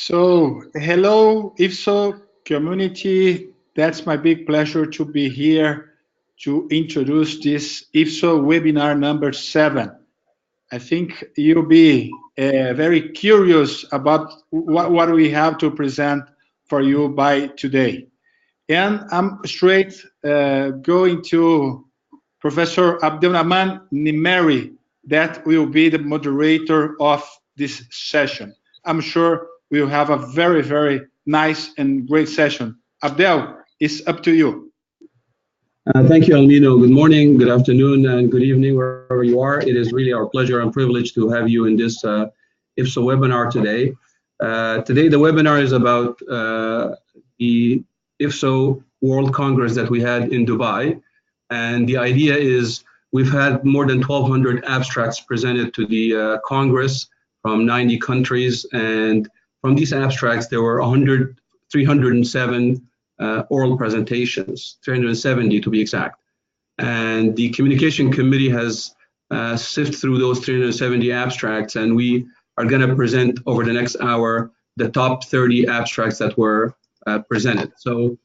So, hello, Ifso community. That's my big pleasure to be here to introduce this Ifso webinar number 7. I think you'll be very curious about what we have to present for you by today. And I'm straight going to Professor Abdelrahman Nimeri, that will be the moderator of this session. I'm sure we'll have a very, very nice and great session. Abdel, it's up to you. Thank you, Almino. Good morning, good afternoon, and good evening, wherever you are. It is really our pleasure and privilege to have you in this IFSO webinar today. Today, the webinar is about the IFSO World Congress that we had in Dubai. And the idea is we've had more than 1,200 abstracts presented to the Congress from 90 countries. And from these abstracts, there were 307 oral presentations, 370 to be exact. And the communication committee has sifted through those 370 abstracts, and we are going to present over the next hour the top 30 abstracts that were presented. So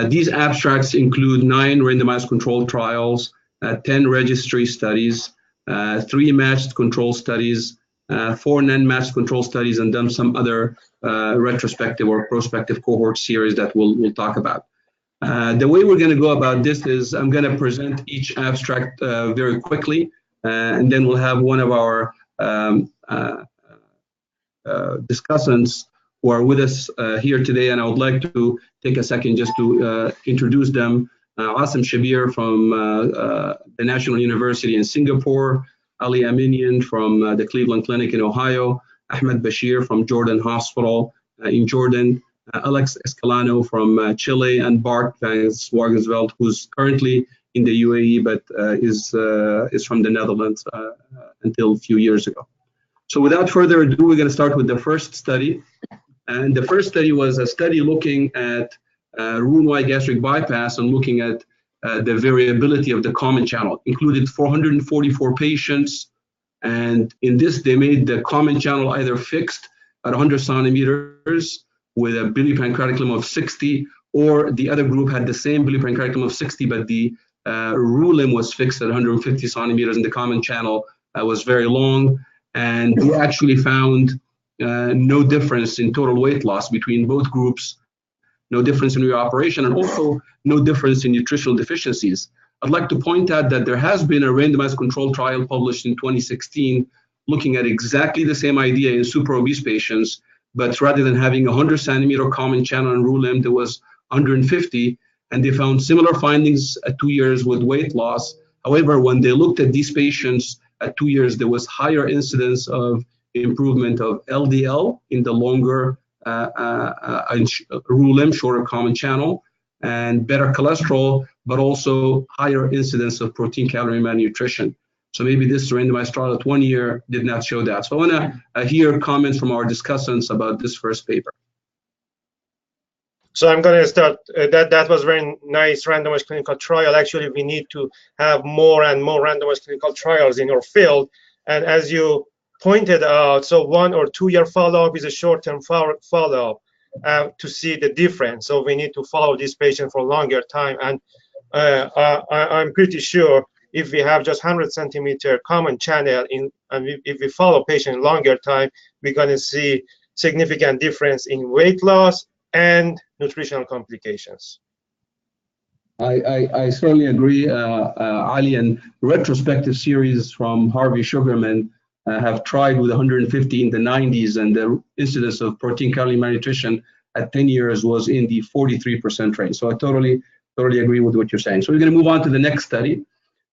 these abstracts include 9 randomized controlled trials, 10 registry studies, 3 matched control studies, 4 non-matched control studies, and then some other retrospective or prospective cohort series that we'll talk about. The way we're going to go about this is I'm going to present each abstract very quickly, and then we'll have one of our discussants who are with us here today, and I would like to take a second just to introduce them. Asim Shabir from the National University in Singapore, Ali Aminian from the Cleveland Clinic in Ohio, Ahmed Bashir from Jordan Hospital in Jordan, Alex Escalano from Chile, and Bart van Zwargensveld, who's currently in the UAE but is from the Netherlands until a few years ago. So without further ado, we're going to start with the first study. And the first study was a study looking at RoomWide gastric bypass and looking at the variability of the common channel. Included 444 patients, and in this they made the common channel either fixed at 100 centimeters with a bilipancreatic limb of 60, or the other group had the same bilipancreatic limb of 60, but the rule limb was fixed at 150 centimeters, and the common channel was very long. And we actually found no difference in total weight loss between both groups, no difference in reoperation, and also no difference in nutritional deficiencies. I'd like to point out that there has been a randomized controlled trial published in 2016 looking at exactly the same idea in super obese patients, but rather than having 100 centimeter common channel and rule limb, there was 150, and they found similar findings at 2 years with weight loss. However, when they looked at these patients at 2 years, there was higher incidence of improvement of LDL in the longer rule limb, shorter common channel, and better cholesterol, but also higher incidence of protein calorie malnutrition. So maybe this randomized trial at 1 year did not show that. So I want to hear comments from our discussants about this first paper. So I'm going to start. That was very nice randomized clinical trial. Actually, we need to have more and more randomized clinical trials in our field. And as you pointed out, so 1 or 2 year follow-up is a short-term follow-up to see the difference. So we need to follow this patient for a longer time. And I'm pretty sure if we have just 100 centimeter common channel and if we follow patient longer time, we're going to see significant difference in weight loss and nutritional complications. I certainly agree, Ali, and retrospective series from Harvey Sugarman have tried with 150 in the 90s, and the incidence of protein calorie malnutrition at 10 years was in the 43% range. So I totally agree with what you're saying. So we're going to move on to the next study.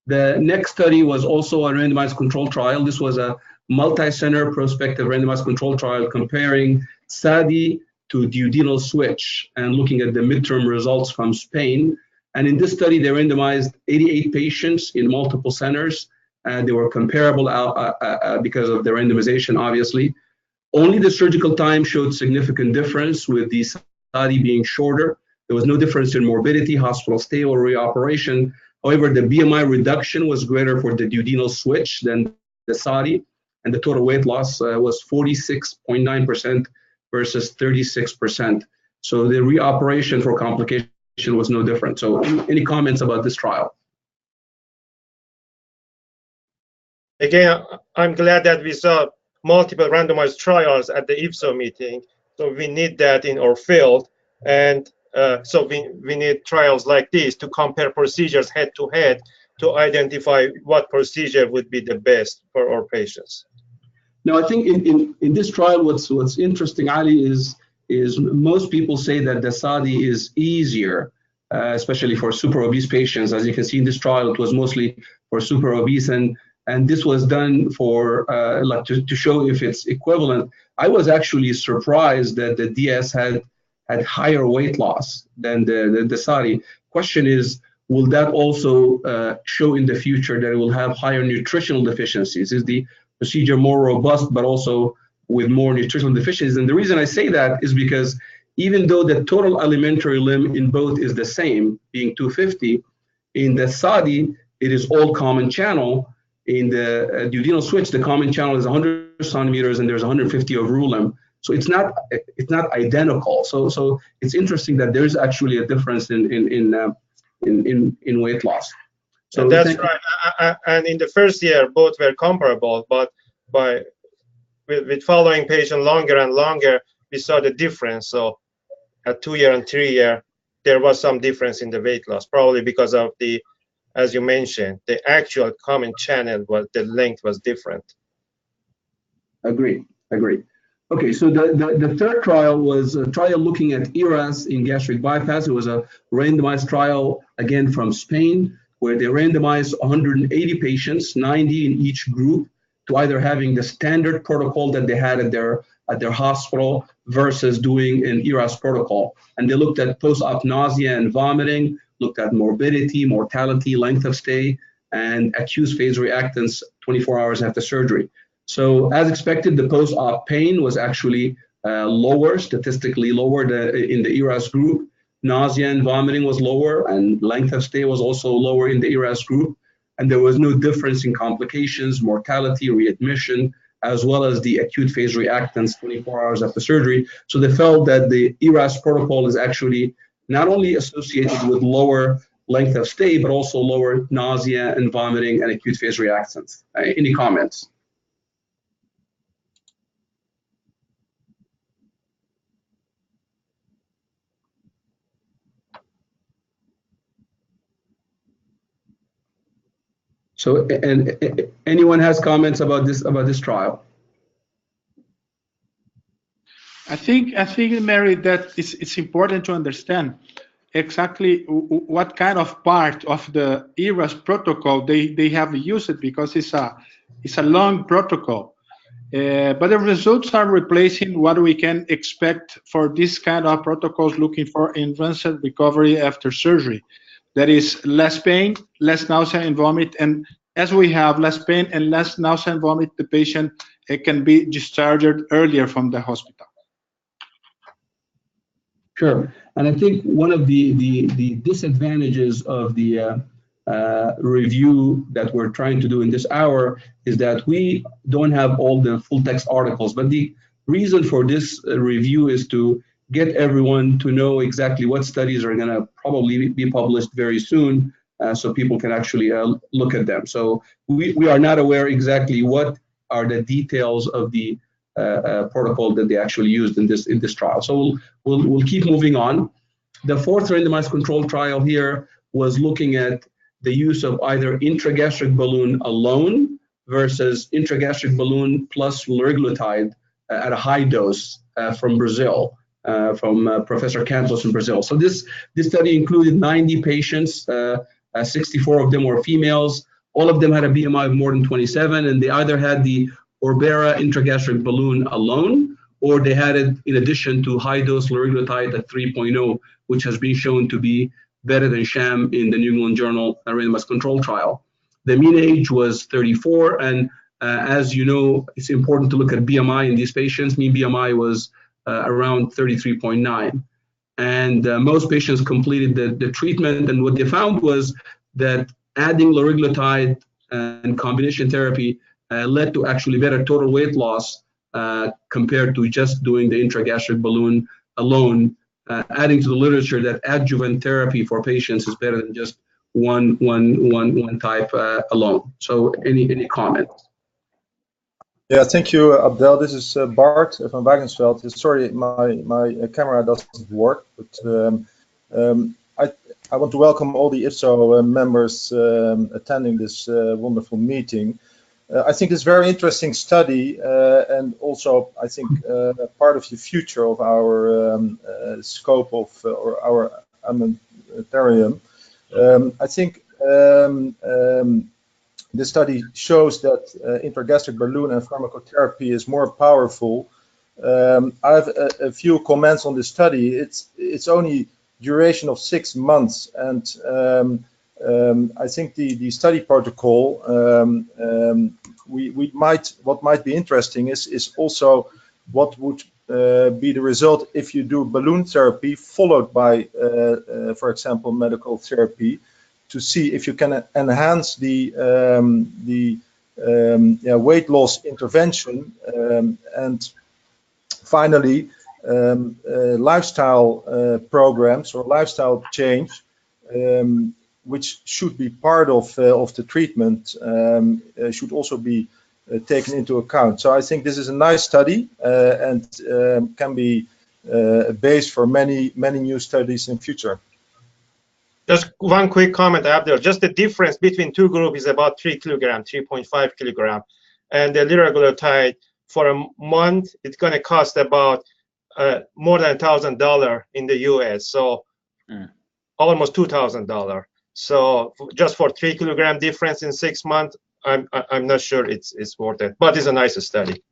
The next study was also a randomized controlled trial. This was a multi-center prospective randomized controlled trial comparing SADI to duodenal switch and looking at the midterm results from Spain. And in this study, they randomized 88 patients in multiple centers. They were comparable because of the randomization, obviously. Only the surgical time showed significant difference, with the SADI being shorter. There was no difference in morbidity, hospital stay, or reoperation. However, the BMI reduction was greater for the duodenal switch than the SADI, and the total weight loss was 46.9% versus 36%. So the reoperation for complication was no different. So any comments about this trial? Again, I'm glad that we saw multiple randomized trials at the IFSO meeting. So we need that in our field. And so we need trials like this to compare procedures head to head to identify what procedure would be the best for our patients. Now, I think in this trial, what's interesting, Ali, is most people say that the Saudi is easier, especially for super obese patients. As you can see in this trial, it was mostly for super obese, and this was done for like to show if it's equivalent. I was actually surprised that the DS had higher weight loss than the Saudi. Question is, will that also show in the future that it will have higher nutritional deficiencies? Is the procedure more robust, but also with more nutritional deficiencies? And the reason I say that is because even though the total alimentary limb in both is the same, being 250, in the Saudi, it is all common channel. In the duodenal switch, the common channel is 100 centimeters and there's 150 of rulum. So it's not identical. So it's interesting that there's actually a difference in weight loss. So and that's right. And in the first year, both were comparable, but with following patient longer and longer, we saw the difference. So at 2 year and 3 year, there was some difference in the weight loss, probably because of the, as you mentioned, the actual common channel, the length was different. Agree. Okay, so the third trial was a trial looking at ERAS in gastric bypass. It was a randomized trial, again, from Spain, where they randomized 180 patients, 90 in each group, to either having the standard protocol that they had at their hospital versus doing an ERAS protocol. And they looked at post-op nausea and vomiting, looked at morbidity, mortality, length of stay, and acute phase reactants 24 hours after surgery. So as expected, the post-op pain was actually lower, statistically lower in the ERAS group. Nausea and vomiting was lower, and length of stay was also lower in the ERAS group. And there was no difference in complications, mortality, readmission, as well as the acute phase reactants 24 hours after surgery. So they felt that the ERAS protocol is actually not only associated with lower length of stay, but also lower nausea and vomiting and acute phase reactants. Any comments? So, and anyone has comments about this trial? I think, Mary, that it's important to understand exactly what kind of part of the ERAS protocol they have used, because it's a long protocol. But the results are replacing what we can expect for this kind of protocols, looking for advanced recovery after surgery. That is less pain, less nausea and vomit, and as we have less pain and less nausea and vomit, the patient can be discharged earlier from the hospital. Sure, and I think one of the disadvantages of the review that we're trying to do in this hour is that we don't have all the full text articles, but the reason for this review is to get everyone to know exactly what studies are going to probably be published very soon, so people can actually look at them. So we are not aware exactly what are the details of the protocol that they actually used in this trial. So we'll keep moving on. The fourth randomized control trial here was looking at the use of either intragastric balloon alone versus intragastric balloon plus liraglutide at a high dose from Brazil, from Professor Cantos in Brazil. So this study included 90 patients, 64 of them were females. All of them had a BMI of more than 27, and they either had the Orbera intragastric balloon alone, or they had it in addition to high-dose liraglutide at 3.0, which has been shown to be better than sham in the New England Journal randomized control trial. The mean age was 34, and as you know, it's important to look at BMI in these patients. Mean BMI was around 33.9. And most patients completed the treatment, and what they found was that adding liraglutide and combination therapy led to actually better total weight loss compared to just doing the intragastric balloon alone, adding to the literature that adjuvant therapy for patients is better than just one type alone. So any comments? Yeah, thank you, Abdel. This is Bart van Wagensveld. Sorry, my camera doesn't work, but I want to welcome all the IFSO members attending this wonderful meeting. I think it's a very interesting study, and also I think part of the future of our scope of or our armamentarium. I think this study shows that intragastric balloon and pharmacotherapy is more powerful. I have a few comments on this study. It's only duration of 6 months, and I think the study protocol what might be interesting is also what would be the result if you do balloon therapy followed by, for example, medical therapy, to see if you can enhance the weight loss intervention, and finally lifestyle programs or lifestyle change, which should be part of the treatment, should also be taken into account. So I think this is a nice study, and can be a base for many new studies in future. Just one quick comment, Abdel. Just the difference between two groups is about 3 kilogram, 3.5 kilogram, and the liraglutide for a month it's going to cost about more than $1,000 in the U.S. So almost $2,000. So just for 3 kilogram difference in 6 months, I'm not sure it's worth it, but it's a nice study.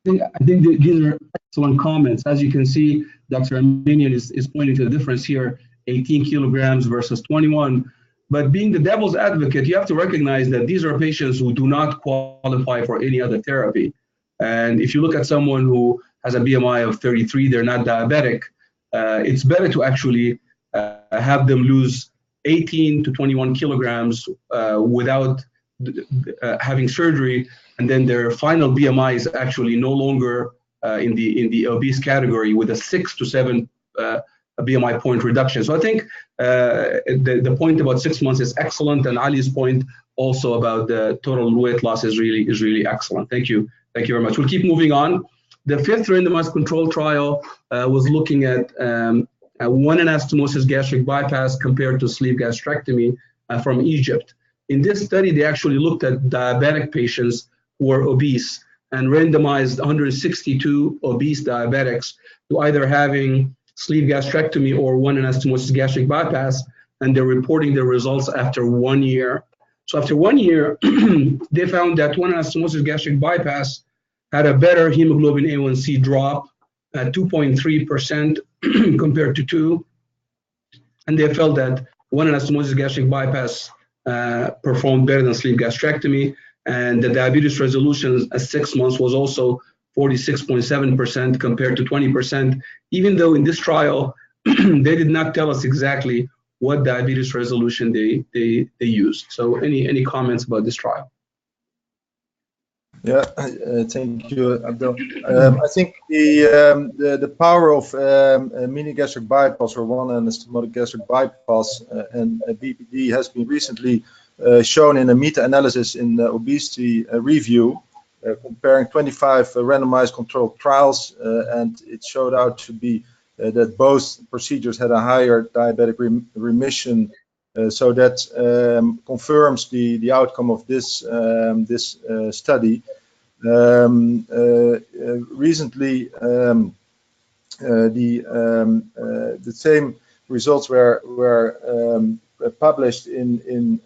I think these are excellent comments. As you can see, Dr. Armenian is pointing to the difference here, 18 kilograms versus 21. But being the devil's advocate, you have to recognize that these are patients who do not qualify for any other therapy. And if you look at someone who has a BMI of 33, they're not diabetic, it's better to actually have them lose 18 to 21 kilograms without having surgery, and then their final BMI is actually no longer in the obese category with a 6 to 7 BMI point reduction. So I think the point about 6 months is excellent, and Ali's point also about the total weight loss is really excellent. Thank you very much. We'll keep moving on. The fifth randomized control trial was looking at one anastomosis gastric bypass compared to sleeve gastrectomy from Egypt. In this study, they actually looked at diabetic patients who were obese and randomized 162 obese diabetics to either having sleeve gastrectomy or one anastomosis gastric bypass, and they're reporting their results after 1 year. So after 1 year, they found that one anastomosis gastric bypass had a better hemoglobin A1C drop at 2.3% compared to 2, and they felt that one anastomosis gastric bypass performed better than sleeve gastrectomy, and the diabetes resolution at 6 months was also 46.7% compared to 20%, even though in this trial they did not tell us exactly what diabetes resolution they used. So any comments about this trial? Yeah, thank you, Abdel. I think the power of mini gastric bypass or one anastomotic gastric bypass and BPD has been recently shown in a meta-analysis in the Obesity Review, comparing 25 randomized controlled trials, and it showed out to be that both procedures had a higher diabetic remission. So that confirms the outcome of this study. Recently, the same results were published in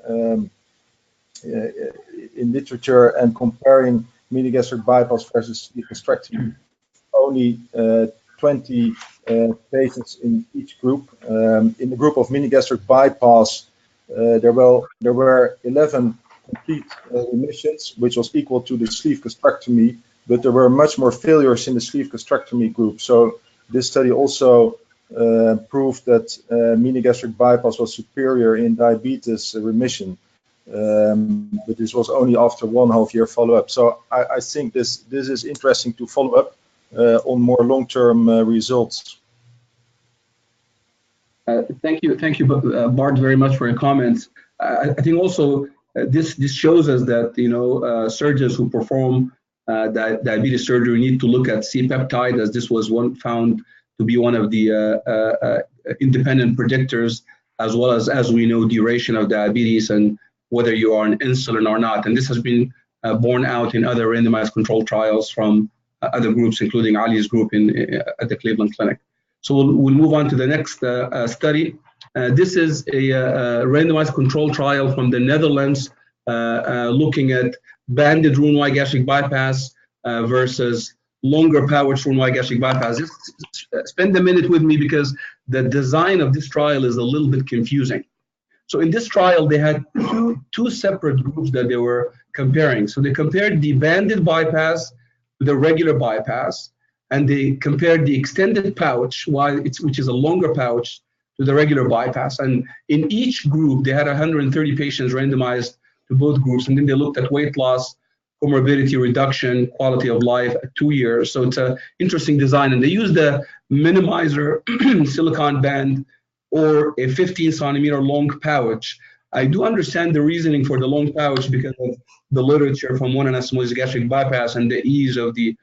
literature, and comparing mini gastric bypass versus sleeve gastrectomy. Only 20 patients in each group. In the group of mini gastric bypass, there were 11 complete remissions, which was equal to the sleeve gastrectomy, but there were much more failures in the sleeve gastrectomy group. So this study also proved that mini gastric bypass was superior in diabetes remission. but this was only after 1.5 year follow-up. So I think this is interesting to follow up on more long-term results. Thank you, Bart, very much for your comments. I think also this shows us that surgeons who perform diabetes surgery need to look at C-peptide, as this was found to be one of the independent predictors, as well as we know, duration of diabetes and whether you are on insulin or not. And this has been borne out in other randomized controlled trials from other groups, including Ali's group at the Cleveland Clinic. So we'll move on to the next study. This is a randomized controlled trial from the Netherlands looking at banded RoomWide gastric bypass versus longer pouch RoomWide gastric bypass. Just spend a minute with me because the design of this trial is a little bit confusing. So in this trial, they had two separate groups that they were comparing. So they compared the banded bypass with the regular bypass, and they compared the extended pouch, which is a longer pouch, to the regular bypass. And in each group, they had 130 patients randomized to both groups, and then they looked at weight loss, comorbidity reduction, quality of life at 2 years. So it's an interesting design, and they used the minimizer silicone band or a 15-centimeter long pouch. I do understand the reasoning for the long pouch because of the literature from one anastomosis gastric bypass and the ease of the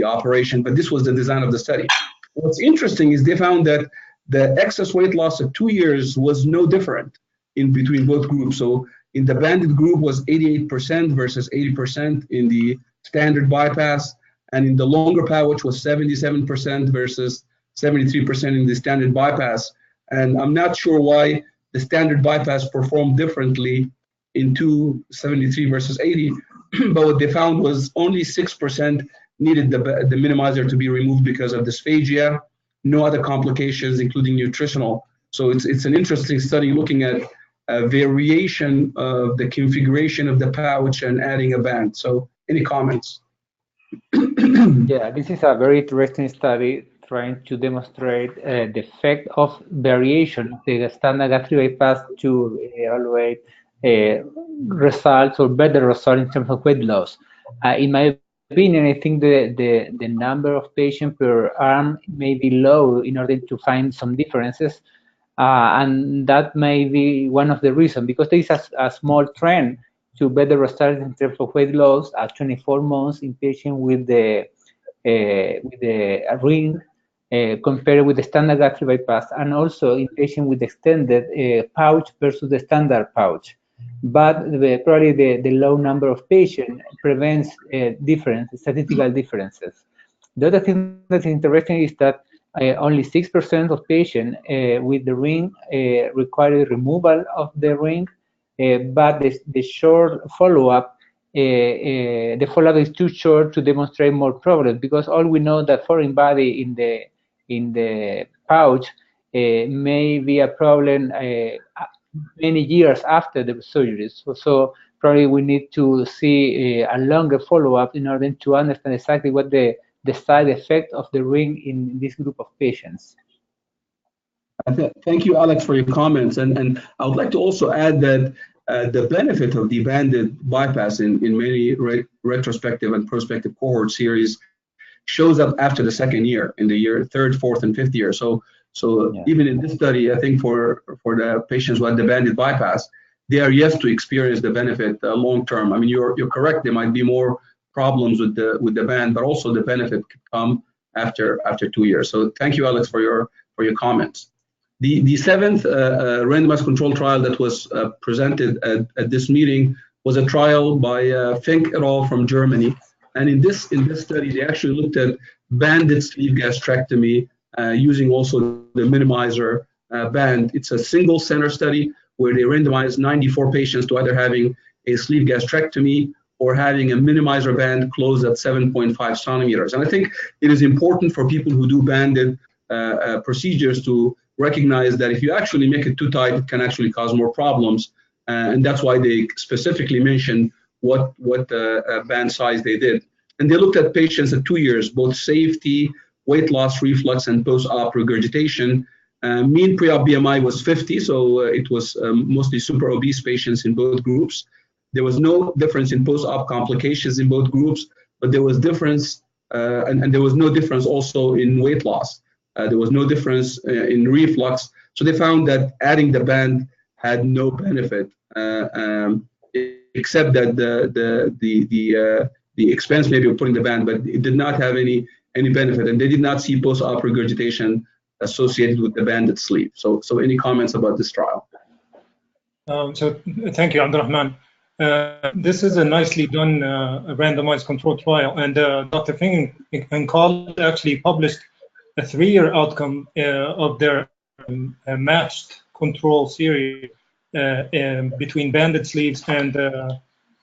operation, but this was the design of the study. What's interesting is they found that the excess weight loss at 2 years was no different in between both groups. So in the banded group was 88% versus 80% in the standard bypass, and in the longer pouch was 77% versus 73% in the standard bypass. And I'm not sure why the standard bypass performed differently in 73 versus 80, but what they found was only 6% needed the minimizer to be removed because of dysphagia, no other complications, including nutritional. So it's an interesting study looking at a variation of the configuration of the pouch and adding a band. So any comments? Yeah, this is a very interesting study trying to demonstrate the effect of variation of the standard gastric bypass to evaluate results or better results in terms of weight loss. In my opinion, I think the number of patients per arm may be low in order to find some differences, and that may be one of the reasons, because there is a small trend to better results in terms of weight loss at 24 months in patients with the ring compared with the standard gastric bypass, and also in patients with extended pouch versus the standard pouch. But probably the low number of patients prevents statistical differences. The other thing that's interesting is that only 6% of patients with the ring require removal of the ring, but the short follow-up, the follow-up is too short to demonstrate more progress, because all we know that foreign body in the pouch may be a problem many years after the surgery. So probably we need to see a longer follow-up in order to understand exactly what the side effect of the ring in this group of patients. Thank you, Alex, for your comments. And I would like to also add that the benefit of the banded bypass in many retrospective and prospective cohort series shows up after the second year, in the year 3rd, 4th, and 5th year. So yeah, even in this study, I think for the patients who had the banded bypass, they are yet to experience the benefit long term. I mean, you're correct. There might be more problems with the band, but also the benefit could come after 2 years. So thank you, Alex, for your comments. The 7th randomized control trial that was presented at this meeting was a trial by Fink et al. From Germany. And in this study, they actually looked at banded sleeve gastrectomy using also the minimizer band. It's a single center study where they randomized 94 patients to either having a sleeve gastrectomy or having a minimizer band closed at 7.5 centimeters. And I think it is important for people who do banded procedures to recognize that if you actually make it too tight, it can actually cause more problems. And that's why they specifically mentioned what band size they did. And they looked at patients at 2 years, both safety, weight loss, reflux, and post-op regurgitation. Mean pre-op BMI was 50, so it was mostly super obese patients in both groups. There was no difference in post-op complications in both groups, but there was difference, and there was no difference also in weight loss. There was no difference in reflux. So they found that adding the band had no benefit, except that the expense maybe of putting the band, but it did not have any benefit, and they did not see post-op regurgitation associated with the banded sleeve. So any comments about this trial? So thank you, Abdurrahman. This is a nicely done randomized control trial, and Dr. Fing and colleagues actually published a 3-year outcome of their matched control series between banded sleeves and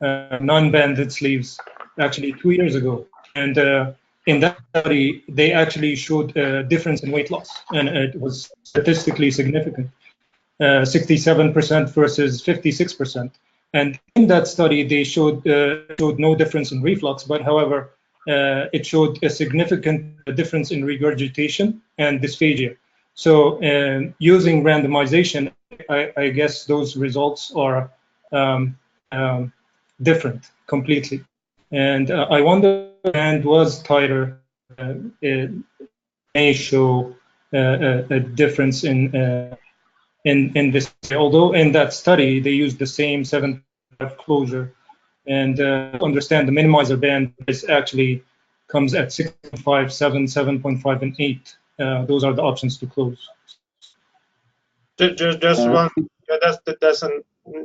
non-banded sleeves, actually 2 years ago. And in that study, they actually showed a difference in weight loss, and it was statistically significant, 67% versus 56%. And in that study, they showed no difference in reflux, but however, it showed a significant difference in regurgitation and dysphagia. So using randomization, I guess those results are different completely. And I wonder, and was tighter, it may show a difference in this. Although in that study they used the same 7.5 closure, and understand the minimizer band is actually comes at 6.5, 7, 7.5, and 8. Those are the options to close. Just one. That's a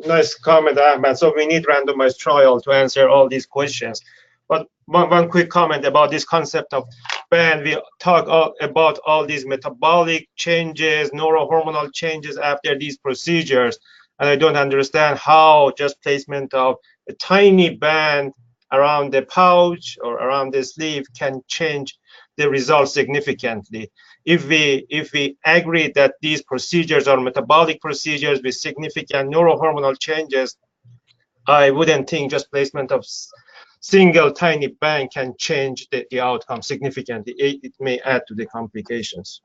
nice comment, Ahmed. So we need randomized trial to answer all these questions. But one quick comment about this concept of band. We talk about all these metabolic changes, neurohormonal changes after these procedures, and I don't understand how just placement of a tiny band around the pouch or around the sleeve can change the results significantly. If we agree that these procedures are metabolic procedures with significant neurohormonal changes, I wouldn't think just placement of single tiny band can change the outcome significantly. It may add to the complications.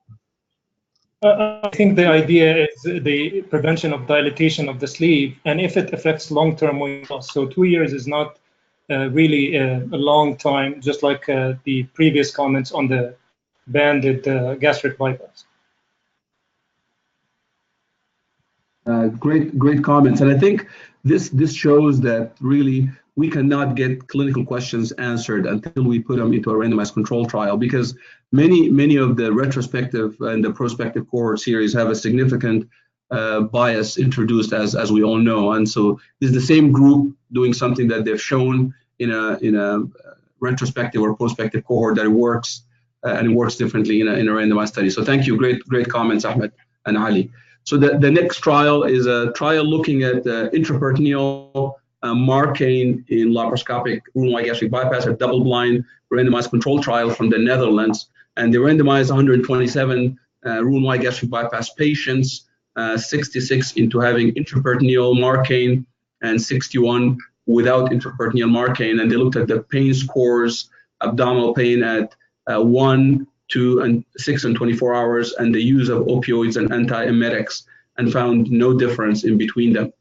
I think the idea is the prevention of dilatation of the sleeve, and if it affects long-term weight loss. So 2 years is not really a long time, just like the previous comments on the banded gastric bypass. Great comments, and I think this shows that really we cannot get clinical questions answered until we put them into a randomized control trial, because many of the retrospective and the prospective cohort series have a significant bias introduced, as we all know, and so it's the same group doing something that they've shown in a retrospective or prospective cohort that it works, and it works differently in a randomized study. So thank you, great comments, Ahmed and Ali. So the next trial is a trial looking at intraperitoneal marcaine in laparoscopic RoomWide gastric bypass, a double-blind randomized control trial from the Netherlands. And they randomized 127 RoomWide gastric bypass patients, 66 into having intraperitoneal marcaine and 61 without intraperitoneal marcaine. And they looked at the pain scores, abdominal pain at 1, 2, and 6 and 24 hours, and the use of opioids and antiemetics, and found no difference in between them.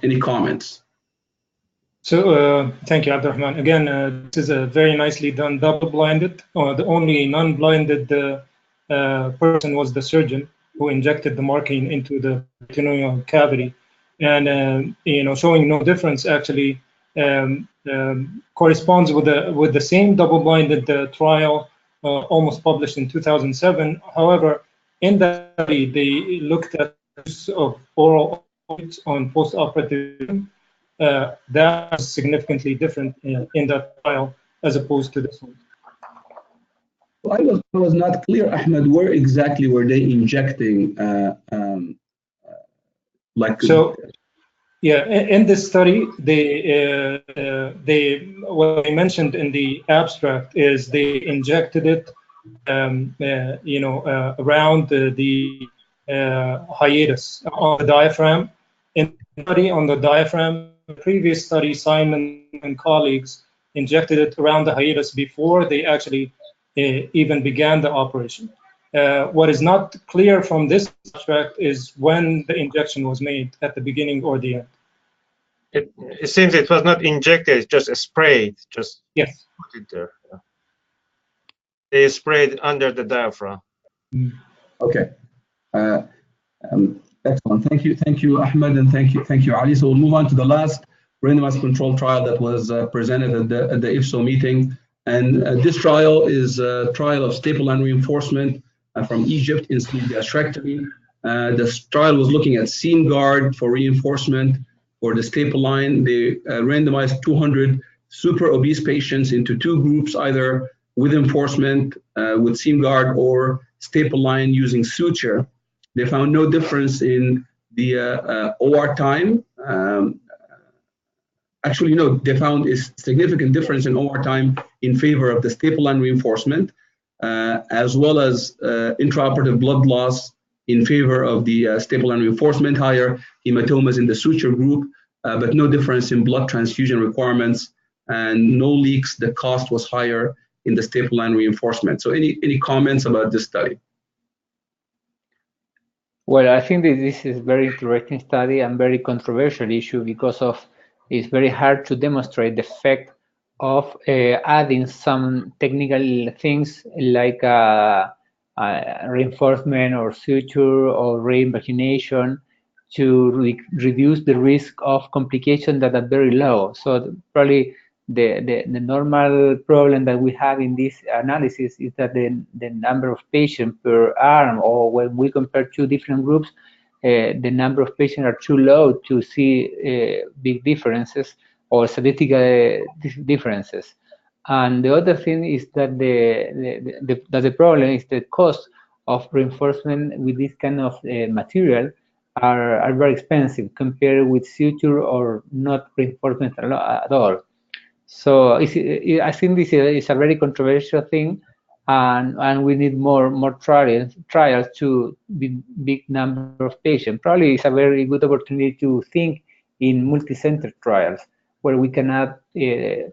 Any comments? So thank you, Abdurrahman. Again, this is a very nicely done double-blinded. The only non-blinded person was the surgeon who injected the marcaine into the peritoneal cavity, and showing no difference actually corresponds with the same double-blinded trial almost published in 2007. However, in that study, they looked at use of oral opioids on post-operative. That is significantly different in that trial as opposed to this one. Well, I was not clear, Ahmed, where exactly were they injecting? Yeah, in this study, what they mentioned in the abstract is they injected it, around the hiatus on the diaphragm. In the study on the diaphragm, the previous study, Simon and colleagues injected it around the hiatus before they actually even began the operation. What is not clear from this abstract is when the injection was made, at the beginning or the end. It seems it was not injected, just sprayed. Just yes, put it there. Yeah. They sprayed under the diaphragm. Okay. Excellent. Thank you, Ahmed, and thank you, Ali. So we'll move on to the last randomized control trial that was presented at the IFSO meeting. And this trial is a trial of staple line reinforcement from Egypt in sleeve gastrectomy. This trial was looking at seam guard for reinforcement for the staple line. They randomized 200 super obese patients into two groups, either with reinforcement with seam guard or staple line using suture. They found no difference in the OR time. Actually, no, they found a significant difference in OR time in favor of the staple line reinforcement, as well as intraoperative blood loss in favor of the staple line reinforcement, higher hematomas in the suture group, but no difference in blood transfusion requirements and no leaks. The cost was higher in the staple line reinforcement. So any comments about this study? Well, I think that this is a very interesting study and very controversial issue because it's very hard to demonstrate the effect of adding some technical things like reinforcement or suture or reinvagination to reduce the risk of complications that are very low. So probably the normal problem that we have in this analysis is that the number of patients per arm, or when we compare two different groups, the number of patients are too low to see big differences or statistical differences. And the other thing is that the problem is the cost of reinforcement with this kind of material are very expensive compared with suture or not reinforcement at all. So I think this is a very controversial thing, and we need more trials to big number of patients. Probably it's a very good opportunity to think in multi-center trials where we can add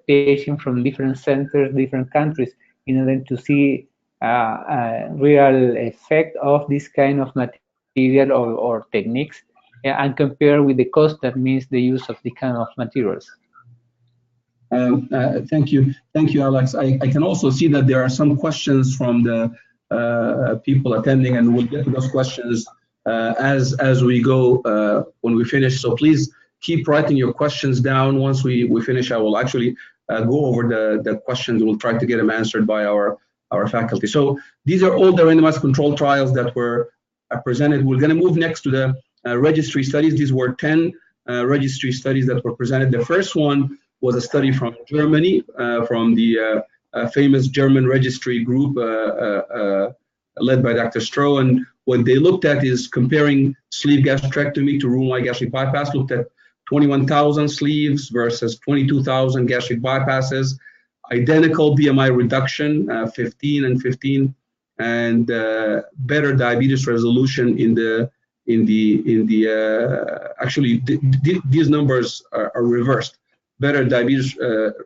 patients from different centers, different countries, in order to see a real effect of this kind of material or techniques, and compare with the cost that means the use of this kind of materials. Thank you, Alex. I can also see that there are some questions from the people attending, and we'll get to those questions as we go when we finish. So please keep writing your questions down. Once we finish, I will actually go over the questions. We'll try to get them answered by our faculty. So these are all the randomized control trials that were presented. We're going to move next to the registry studies. These were 10 registry studies that were presented. The first one was a study from Germany, from the famous German registry group led by Dr. Stroh. And what they looked at is comparing sleeve gastrectomy to RoomWide gastric bypass, looked at 21,000 sleeves versus 22,000 gastric bypasses, identical BMI reduction, 15 and 15, and better diabetes resolution actually these numbers are reversed. Better diabetes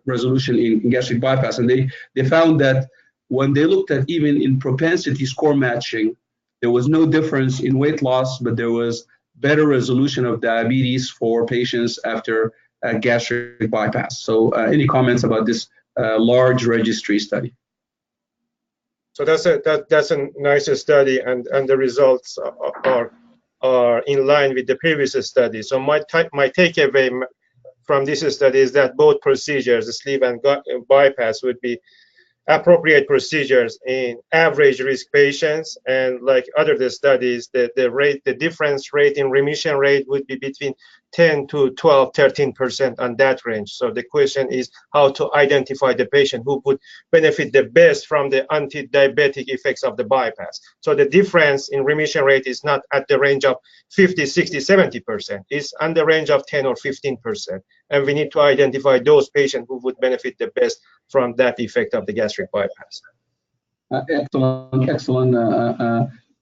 resolution in gastric bypass, and they found that when they looked at even in propensity score matching, there was no difference in weight loss, but there was better resolution of diabetes for patients after gastric bypass. So any comments about this large registry study? So that's a nice study, and the results are in line with the previous study. So my takeaway from this study is that both procedures, the sleeve and bypass, would be appropriate procedures in average risk patients, and like other studies, the difference rate in remission rate would be between 10 to 12, 13% on that range. So the question is how to identify the patient who would benefit the best from the anti-diabetic effects of the bypass. So the difference in remission rate is not at the range of 50, 60, 70%. It's on the range of 10 or 15%. And we need to identify those patients who would benefit the best from that effect of the gastric bypass. Excellent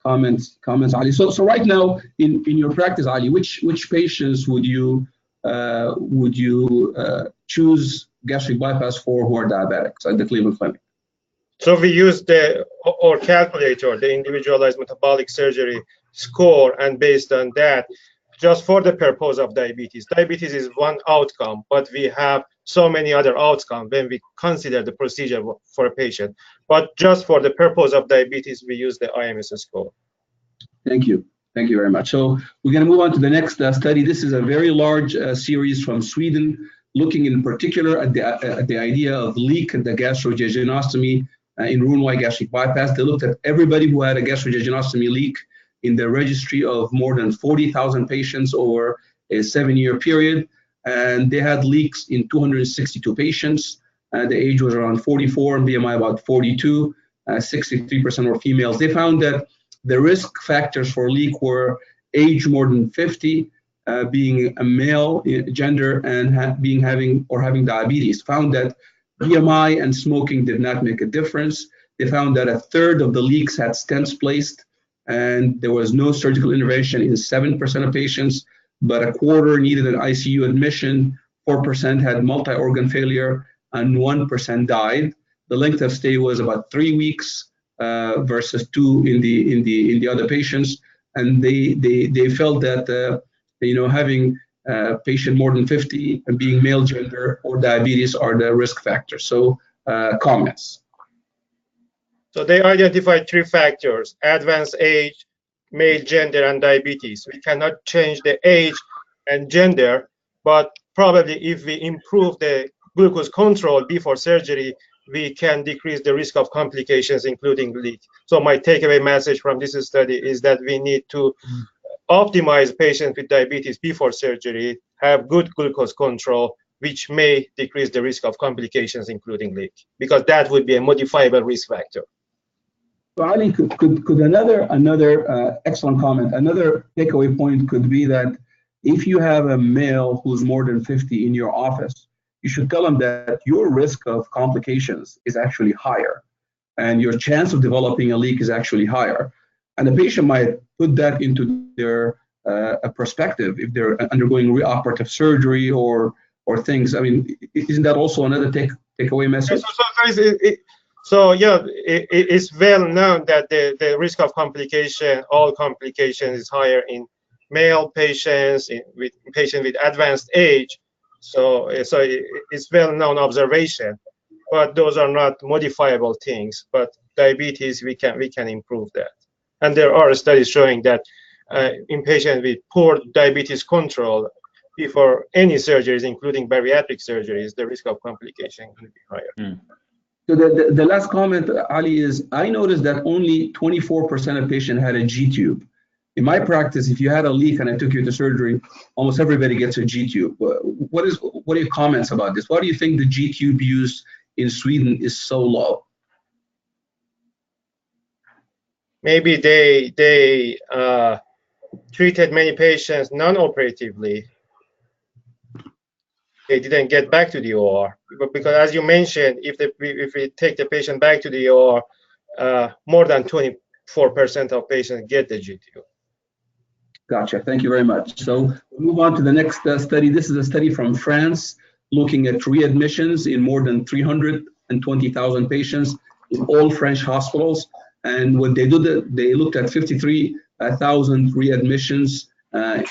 comments, Ali. So right now in your practice, Ali, which patients would you choose gastric bypass for who are diabetics at the Cleveland Clinic? So we use the or calculator, the individualized metabolic surgery score, and based on that, just for the purpose of diabetes. Diabetes is one outcome, but we have so many other outcomes when we consider the procedure for a patient. But just for the purpose of diabetes, we use the IMS score. Thank you. Thank you very much. So we're going to move on to the next study. This is a very large series from Sweden, looking in particular at the idea of leak in the gastrojejunostomy in RoomWide gastric bypass. They looked at everybody who had a gastrojejunostomy leak in the registry of more than 40,000 patients over a 7-year period. And they had leaks in 262 patients. The age was around 44 and BMI about 42. 63% were females. They found that the risk factors for leak were age more than 50, being a male gender, and having diabetes. Found that BMI and smoking did not make a difference. They found that a third of the leaks had stents placed, and there was no surgical intervention in 7% of patients, but a quarter needed an ICU admission, 4% had multi-organ failure, and 1% died. The length of stay was about 3 weeks versus 2 in the other patients, and they felt that having a patient more than 50 and being male gender or diabetes are the risk factors. So comments. So they identified 3 factors: advanced age, male gender, and diabetes. We cannot change the age and gender, but probably if we improve the glucose control before surgery, we can decrease the risk of complications, including leak. So my takeaway message from this study is that we need to optimize patients with diabetes before surgery, have good glucose control, which may decrease the risk of complications, including leak, because that would be a modifiable risk factor. So Ali, could another excellent comment, another takeaway point could be that if you have a male who's more than 50 in your office, you should tell them that your risk of complications is actually higher, and your chance of developing a leak is actually higher. And the patient might put that into their perspective if they're undergoing reoperative surgery or things. I mean, isn't that also another takeaway message? So yeah, it's well known that the risk of complication, all complications, is higher in male patients, with patients with advanced age. So it's well-known observation, but those are not modifiable things. But diabetes, we can improve that, and there are studies showing that in patients with poor diabetes control, before any surgeries, including bariatric surgeries, the risk of complication will be higher. So the last comment, Ali, is I noticed that only 24% of patients had a G-tube. In my practice, if you had a leak and I took you to surgery, almost everybody gets a G-tube. What are your comments about this? Why do you think the G-tube use in Sweden is so low? Maybe they treated many patients non-operatively. They didn't get back to the OR, because as you mentioned, if we take the patient back to the OR, more than 24% of patients get the G-tube. Gotcha. Thank you very much. So we'll move on to the next study. This is a study from France looking at readmissions in more than 320,000 patients in all French hospitals. And what they did, they looked at 53,000 readmissions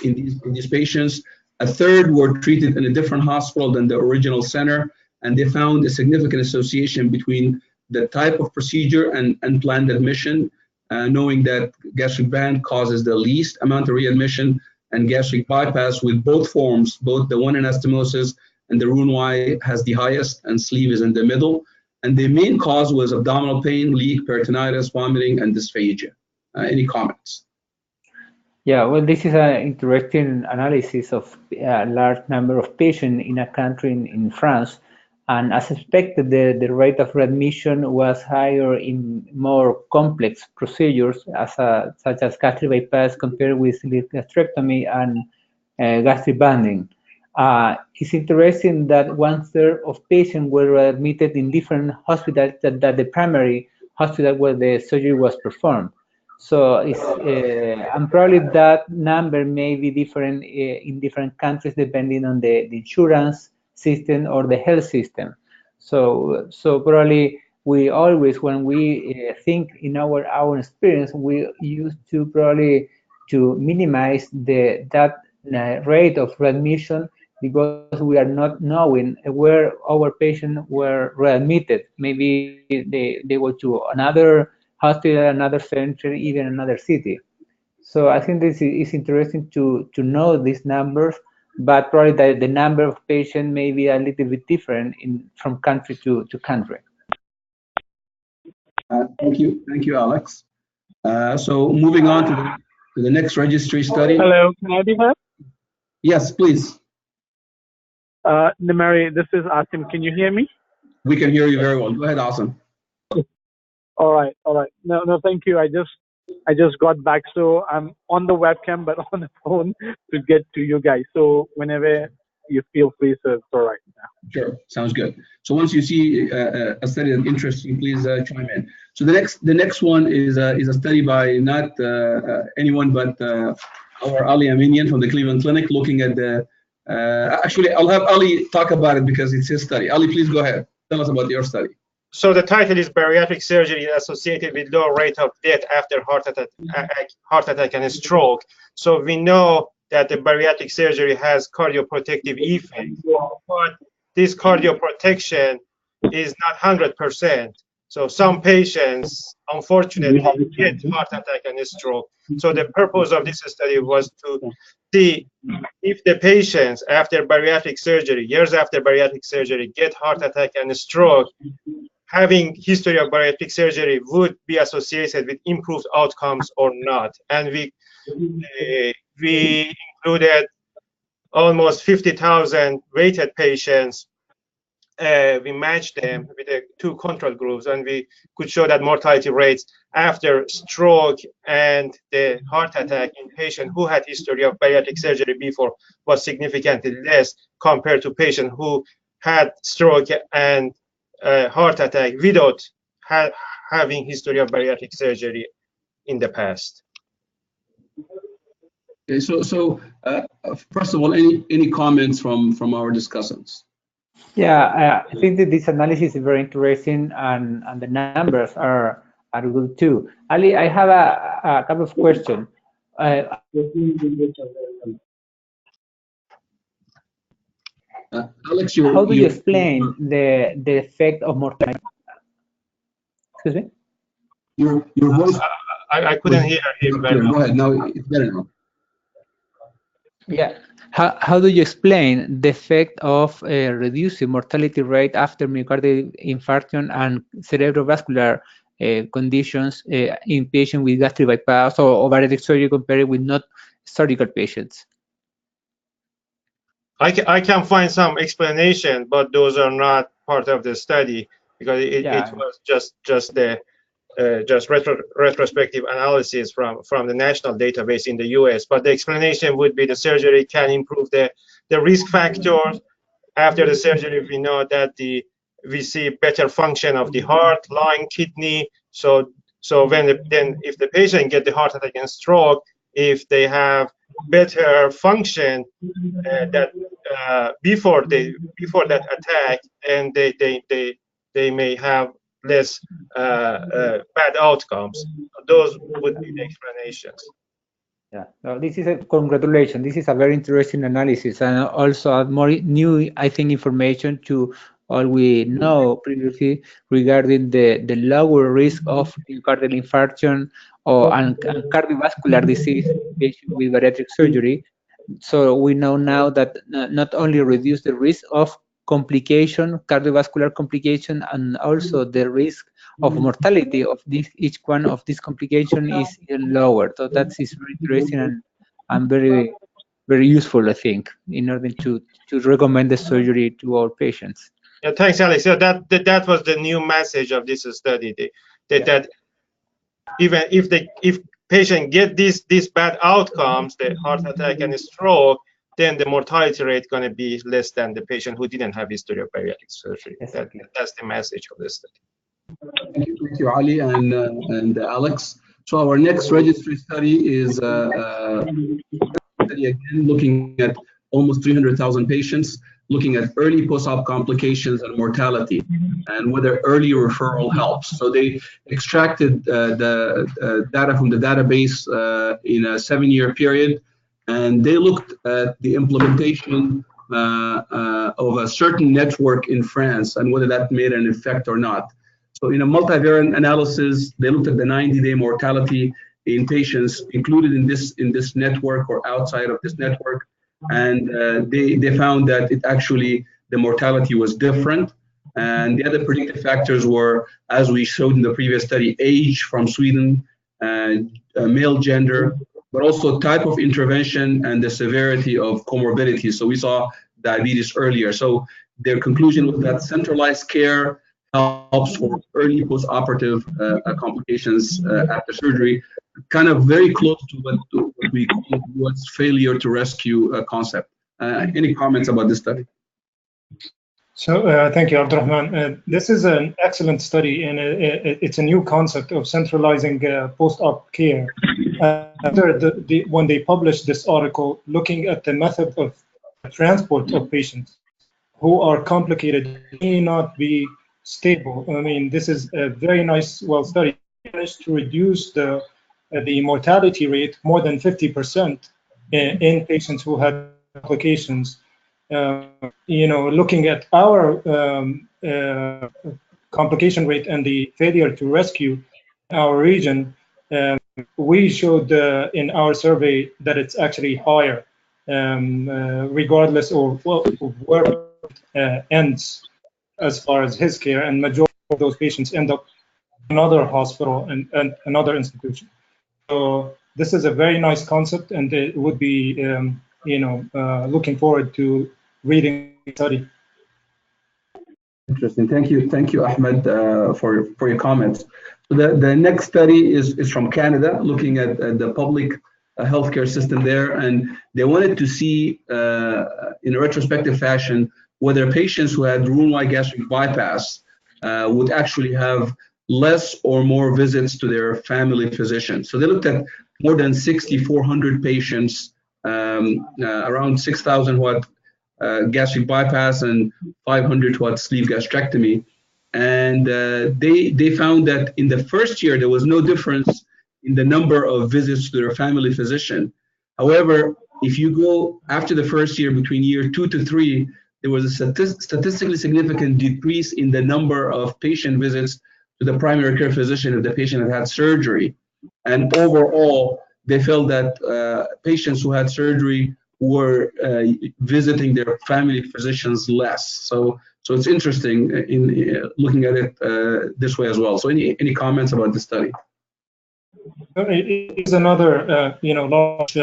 in these patients. A third were treated in a different hospital than the original center, and they found a significant association between the type of procedure and unplanned admission, knowing that gastric band causes the least amount of readmission, and gastric bypass with both forms, both the one anastomosis and the RoomWide, has the highest, and sleeve is in the middle. And the main cause was abdominal pain, leak, peritonitis, vomiting, and dysphagia. Any comments? Yeah, well, this is an interesting analysis of a large number of patients in a country in France. And as expected, the rate of readmission was higher in more complex procedures, such as gastric bypass, compared with gastrectomy and gastric banding. It's interesting that 1/3 of patients were admitted in different hospitals than the primary hospital where the surgery was performed. So and probably that number may be different in different countries depending on the insurance system or the health system. So probably we always, when we think in our own experience, we used to probably to minimize that rate of readmission, because we are not knowing where our patients were readmitted. Maybe they go to another hospital, another center, even another city. So I think this is interesting to know these numbers, but probably the number of patients may be a little bit different from country to country. Thank you, Alex. So moving on to the next registry study. Hello, can I be heard? Yes, please. Namari, this is Asim. Can you hear me? We can hear you very well. Go ahead, Asim. All right. No, thank you. I just got back, so I'm on the webcam but on the phone to get to you guys. So whenever you feel free, so it's all right now. Sure, sounds good. So once you see a study that interests you, please chime in. So the next one is a study by not anyone but our Ali Aminian from the Cleveland Clinic, looking at the. Actually, I'll have Ali talk about it because it's his study. Ali, please go ahead. Tell us about your study. So the title is Bariatric Surgery Associated with Low Rate of Death After Heart Attack and Stroke. So we know that the bariatric surgery has cardioprotective effects, but this cardioprotection is not 100%. So some patients, unfortunately, get heart attack and stroke. So the purpose of this study was to see if the patients after bariatric surgery, years after bariatric surgery, get heart attack and stroke, having history of bariatric surgery would be associated with improved outcomes or not. And we included almost 50,000 weighted patients. We matched them with the two control groups, and we could show that mortality rates after stroke and the heart attack in patients who had history of bariatric surgery before was significantly less compared to patients who had stroke and heart attack without having history of bariatric surgery in the past. Okay, so first of all, any comments from our discussants? Yeah, I think that this analysis is very interesting, and the numbers are good too. Ali, I have a couple of questions. Alex, how do you explain the effect of mortality? Excuse me? Your voice. I couldn't hear him very well. Go ahead. Now it's better now. Yeah. How do you explain the effect of reducing mortality rate after myocardial infarction and cerebrovascular conditions in patients with gastric bypass or bariatric surgery compared with not surgical patients? I can find some explanation, but those are not part of the study because it was just the retrospective analysis from the national database in the US. But the explanation would be the surgery can improve the risk factors. After the surgery, we know that we see better function of the heart, lung, kidney. So then if the patient get the heart attack and stroke, if they have better function before that attack, and they may have less bad outcomes. Those would be the explanations. Yeah, so this is a congratulations. This is a very interesting analysis, and also more new, I think, information to all we know previously regarding the lower risk of myocardial infarction and cardiovascular disease in patients with bariatric surgery. So we know now that not only reduce the risk of complication, cardiovascular complication, and also the risk of mortality of each one of these complications is even lower. So that is very interesting and very, very useful, I think, in order to recommend the surgery to our patients. Yeah, thanks, Alex. So that was the new message of this study. That even if patient get these bad outcomes, the heart attack and stroke, then the mortality rate going to be less than the patient who didn't have history of bariatric surgery. That's the message of this study. Thank you, Ali and Alex. So our next registry study is study again looking at almost 300,000 patients. looking at early post-op complications and mortality, and whether early referral helps. So they extracted the data from the database in a 7-year period, and they looked at the implementation of a certain network in France and whether that made an effect or not. So in a multivariate analysis, they looked at the 90-day mortality in patients included in this network or outside of this network, and they found that the mortality was different. And the other predictive factors were, as we showed in the previous study, age from Sweden, male gender, but also type of intervention and the severity of comorbidity. So we saw diabetes earlier. So their conclusion was that centralized care helps for early post-operative complications after surgery, kind of very close to what we call what's failure to rescue concept. Any comments about this study? So thank you, Abdurrahman. This is an excellent study, and it's a new concept of centralizing post-op care. When they published this article, looking at the method of transport of patients who are complicated, may not be stable. I mean, this is a very nice, well study. Managed to reduce the mortality rate more than 50% in patients who had complications. Looking at our complication rate and the failure to rescue our region, we showed in our survey that it's actually higher, regardless of where it ends as far as his care, and majority of those patients end up in another hospital and another institution. So this is a very nice concept, and it would be, looking forward to reading the study. Interesting. Thank you, Ahmed, for your comments. So the next study is from Canada, looking at the public healthcare system there, and they wanted to see in a retrospective fashion whether patients who had RoomWide gastric bypass would actually have less or more visits to their family physician. So they looked at more than 6,400 patients, around 6,000 who had gastric bypass and 500 who had sleeve gastrectomy. And they found that in the first year, there was no difference in the number of visits to their family physician. However, if you go after the first year, between year 2 to 3, there was a statistically significant decrease in the number of patient visits to the primary care physician if the patient had surgery. And overall, they felt that patients who had surgery were visiting their family physicians less. So it's interesting in looking at it this way as well. So any comments about the study? It is another large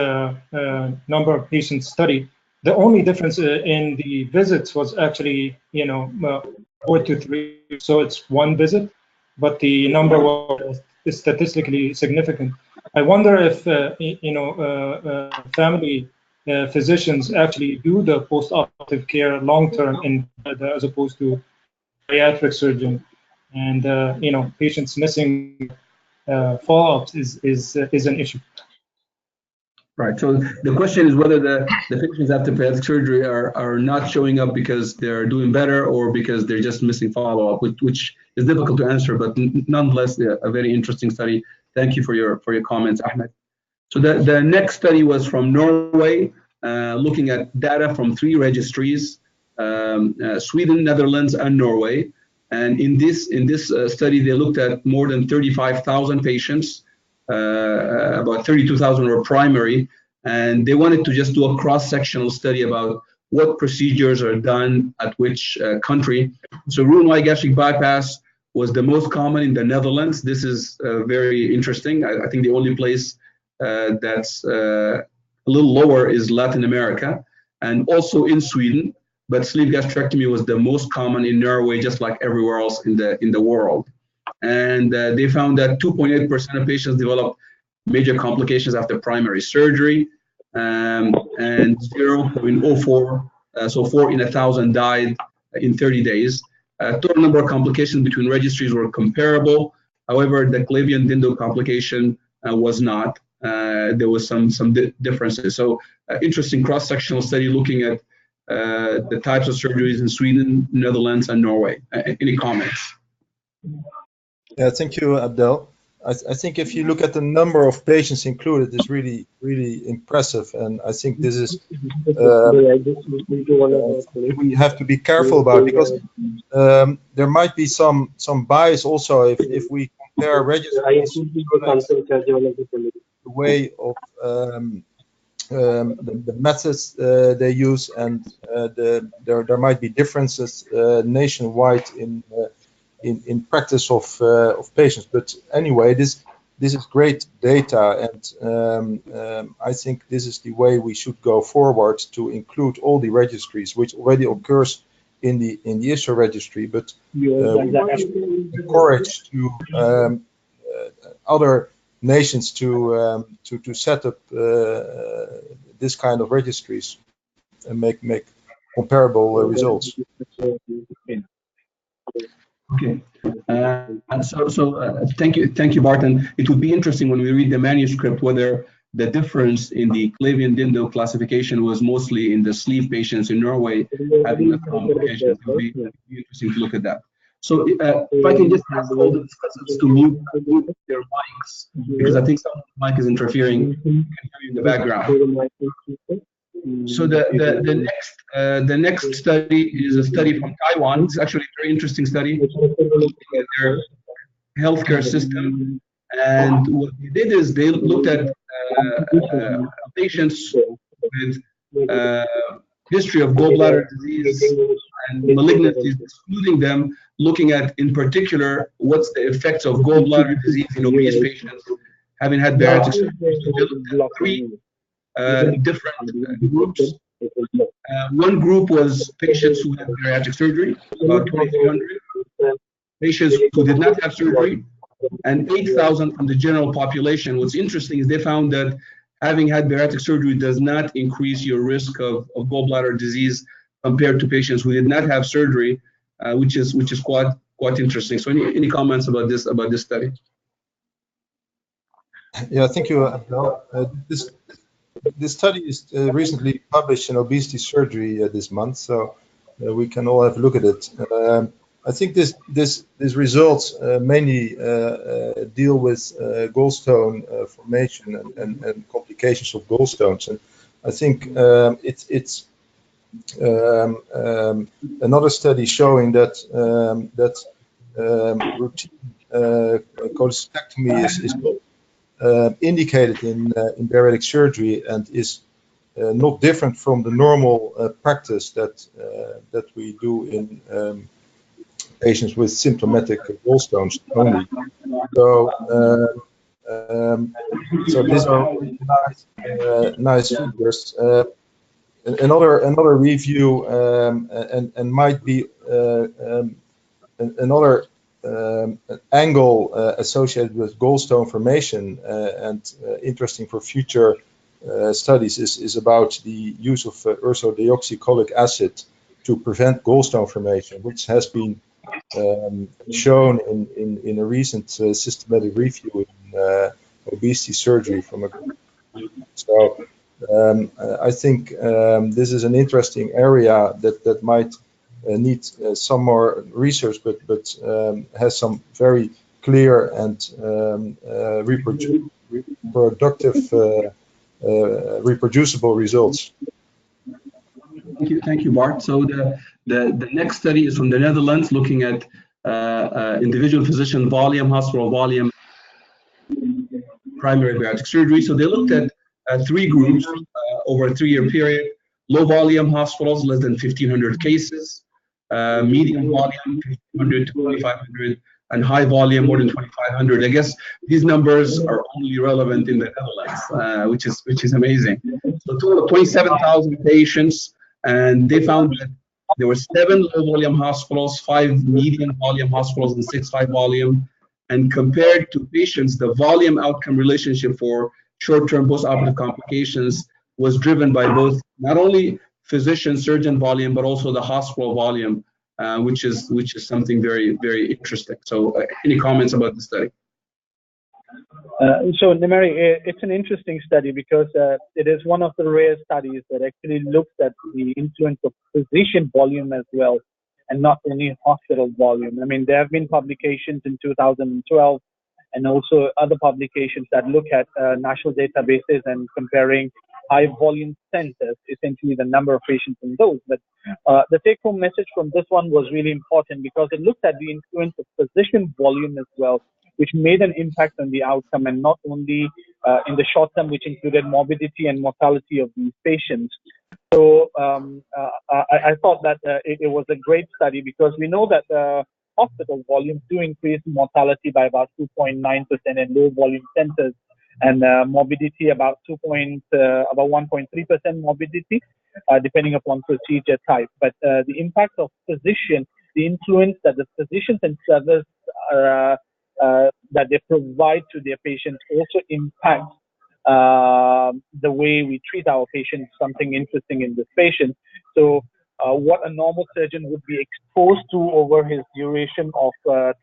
number of patients study. The only difference in the visits was actually 4 to 3, so it's 1 visit, but the number was statistically significant. I wonder if family physicians actually do the post-operative care long-term in Canada as opposed to bariatric surgeon, and patients missing follow-ups is an issue. Right. So the question is whether the patients after bariatric surgery are not showing up because they're doing better or because they're just missing follow-up, which is difficult to answer, but nonetheless a very interesting study. Thank you for your comments, Ahmed. So the next study was from Norway, looking at data from 3 registries, Sweden, Netherlands, and Norway. And in this study, they looked at more than 35,000 patients. About 32,000 were primary, and they wanted to just do a cross-sectional study about what procedures are done at which country. So RoomWide gastric bypass was the most common in the Netherlands. This is very interesting. I think the only place that's a little lower is Latin America, and also in Sweden. But sleeve gastrectomy was the most common in Norway, just like everywhere else in the world. And they found that 2.8% of patients developed major complications after primary surgery, and 0.04, so 4 in 1,000 died in 30 days. Total number of complications between registries were comparable. However, the Clavien Dindo complication was not. There was some differences. So interesting cross-sectional study looking at the types of surgeries in Sweden, Netherlands, and Norway. Any comments? Yeah, thank you, Abdel. I think if you look at the number of patients included, it's really, really impressive, and I think this is we have to be careful about, because there might be some bias also if we compare registries, the way of the methods they use, and there might be differences nationwide in practice of patients. But anyway, this is great data, and I think this is the way we should go forward, to include all the registries, which already occurs in the IFSO registry. But we encourage to other nations to set up this kind of registries and make comparable results. Okay, and thank you, Bart. And it would be interesting when we read the manuscript whether the difference in the Clavien-Dindo classification was mostly in the sleeve patients in Norway having the complications. It would be interesting to look at that. So if I can just ask all the discussants to mute their mics, because I think some of the mic is interfering. You can hear in the background. So the next study is a study from Taiwan. It's actually a very interesting study looking at their healthcare system. And what they did is they looked at patients with history of gallbladder disease and malignancies, excluding them, looking at, in particular, what's the effects of gallbladder disease in obese patients having had bariatric surgery. So they looked at three different groups. One group was patients who had bariatric surgery, about 2,300. Patients who did not have surgery, and 8,000 from the general population. What's interesting is they found that having had bariatric surgery does not increase your risk of gallbladder disease compared to patients who did not have surgery, which is quite interesting. So any comments about this study? Yeah, thank you, Abdel. This study is recently published in Obesity Surgery this month, so we can all have a look at it. I think these results mainly deal with gallstone formation and complications of gallstones, and I think it's another study showing that routine cholecystectomy is not indicated in bariatric surgery, and is not different from the normal practice that we do in patients with symptomatic gallstones only. So these are nice figures. Another review and might be another angle associated with gallstone formation and interesting for future studies is about the use of ursodeoxycholic acid to prevent gallstone formation, which has been shown in a recent systematic review in obesity surgery from a group. So I think this is an interesting area that might need some more research, but has some very clear and reproducible results. Thank you, Bart. So the next study is from the Netherlands, looking at individual physician volume, hospital volume, primary bariatric surgery. So they looked at three groups over a 3-year period: low volume hospitals, less than 1,500 cases; medium volume, 1,500 to 2,500; and high volume, more than 2,500. I guess these numbers are only relevant in the Netherlands, which is amazing. So total of 27,000 patients, and they found that there were 7 low volume hospitals, 5 medium volume hospitals, and 6 high volume. And compared to patients, the volume outcome relationship for short-term postoperative complications was driven by both, not only physician surgeon volume, but also the hospital volume, which is something very, very interesting. So any comments about the study? So, Nimari, it's an interesting study because it is one of the rare studies that actually looks at the influence of physician volume as well, and not only hospital volume. I mean, there have been publications in 2012 and also other publications that look at national databases and comparing high volume centers, essentially the number of patients in those. But the take-home message from this one was really important because it looked at the influence of physician volume as well, which made an impact on the outcome, and not only in the short term, which included morbidity and mortality of these patients. So I thought that it was a great study because we know that hospital volumes do increase mortality by about 2.9% in low volume centers, and morbidity about 1.3% morbidity, depending upon procedure type. But the impact of physician, the influence that the physicians and service that they provide to their patients also impacts the way we treat our patients, something interesting in this patient. So what a normal surgeon would be exposed to over his duration of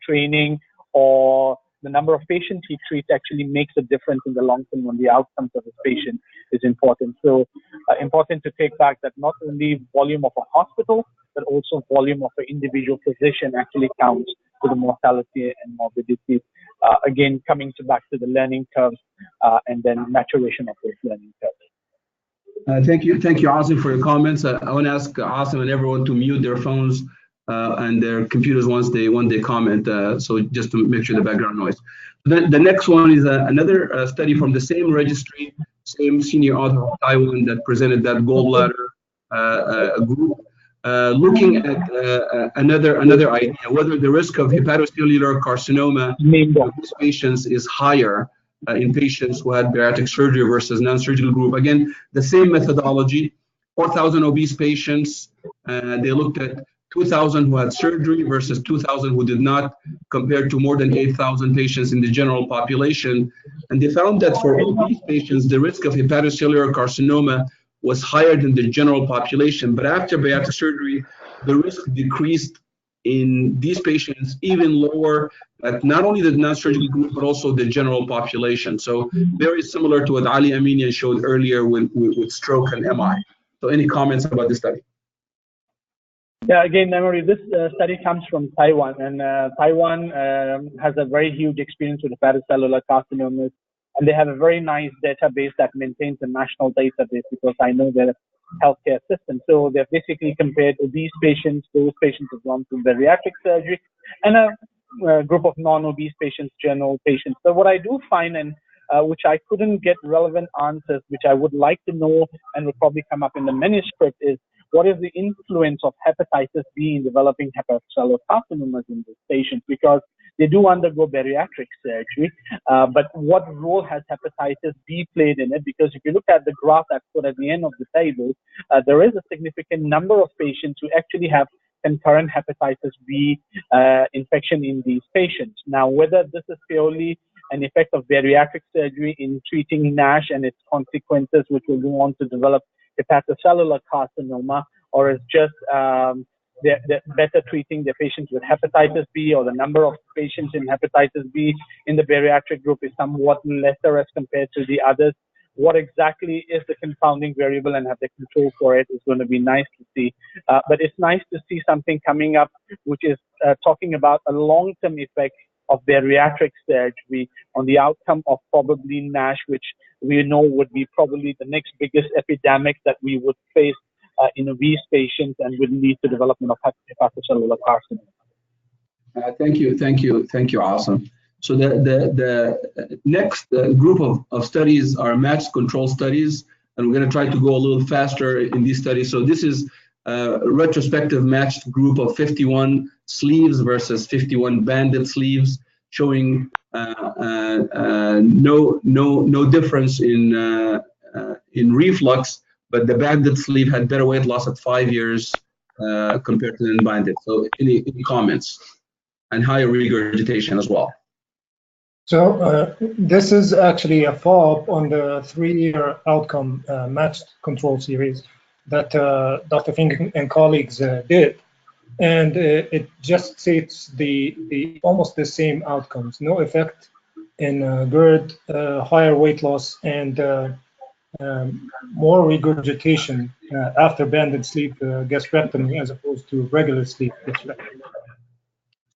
training, or the number of patients he treats, actually makes a difference in the long term when the outcomes of his patient is important. So important to take back that not only volume of a hospital, but also volume of an individual physician actually counts to the mortality and morbidity. Again, coming back to the learning curves and then maturation of those learning curves. Thank you, Asim, for your comments. I want to ask Asim and everyone to mute their phones and their computers once they comment. So just to make sure the background noise. The next one is another study from the same registry, same senior author of Taiwan that presented that gallbladder group, looking at another idea, whether the risk of hepatocellular carcinoma in these patients is higher in patients who had bariatric surgery versus non-surgical group. Again, the same methodology, 4,000 obese patients. They looked at 2,000 who had surgery versus 2,000 who did not, compared to more than 8,000 patients in the general population. And they found that for obese patients, the risk of hepatocellular carcinoma was higher than the general population. But after bariatric surgery, the risk decreased in these patients even lower at not only the non-surgical group, but also the general population. So very similar to what Ali Aminian showed earlier with stroke and MI. So any comments about this study? Yeah, again, Memory, this study comes from Taiwan, and Taiwan has a very huge experience with hepatocellular carcinomas, and they have a very nice database that maintains a national database because I know their healthcare system. So they've basically compared obese patients, those patients who've gone through bariatric surgery, and a group of non-obese patients, general patients. So what I do find, and which I couldn't get relevant answers, which I would like to know and will probably come up in the manuscript, is what is the influence of hepatitis B in developing hepatocellular carcinomas in these patients? Because they do undergo bariatric surgery, but what role has hepatitis B played in it? Because if you look at the graph that's put at the end of the table, there is a significant number of patients who actually have concurrent hepatitis B infection in these patients. Now, whether this is purely an effect of bariatric surgery in treating NASH and its consequences, which will go on to develop hepatocellular carcinoma, or is just they're better treating the patients with hepatitis B, or the number of patients in hepatitis B in the bariatric group is somewhat lesser as compared to the others. What exactly is the confounding variable and have the control for it is going to be nice to see. But it's nice to see something coming up which is talking about a long-term effect of bariatric surgery on the outcome of probably NASH, which we know would be probably the next biggest epidemic that we would face in obese patients and would lead to development of hepatocellular carcinoma. Thank you, Asim. So the next group of studies are matched control studies, and we're going to try to go a little faster in these studies. So this is a retrospective matched group of 51 sleeves versus 51 banded sleeves, showing no difference in reflux, but the banded sleeve had better weight loss at 5 years compared to the unbanded. So any comments? And higher regurgitation as well. So this is actually a follow-up on the 3-year outcome matched control series that Dr. Fink and colleagues did. And it just states the almost the same outcomes, no effect in GERD, higher weight loss, and more regurgitation after banded sleeve gastrectomy as opposed to regular sleeve gastrectomy.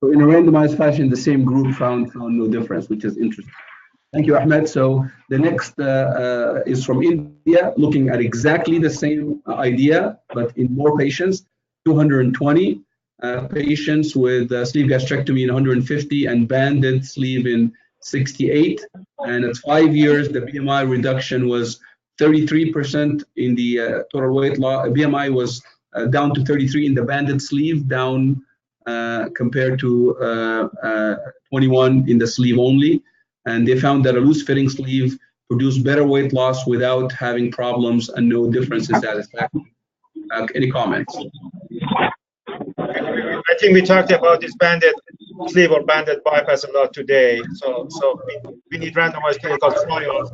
So in a randomized fashion, the same group found no difference, which is interesting. Thank you, Ahmed. So the next is from India, looking at exactly the same idea, but in more patients, 220 patients with sleeve gastrectomy in 150 and banded sleeve in 68. And at 5 years, the BMI reduction was 33% in the total weight loss. BMI was down to 33 in the banded sleeve, down compared to 21 in the sleeve only. And they found that a loose-fitting sleeve produced better weight loss without having problems and no difference in satisfaction. Any comments? I think we talked about this banded sleeve or banded bypass a lot today. So we need randomized clinical trials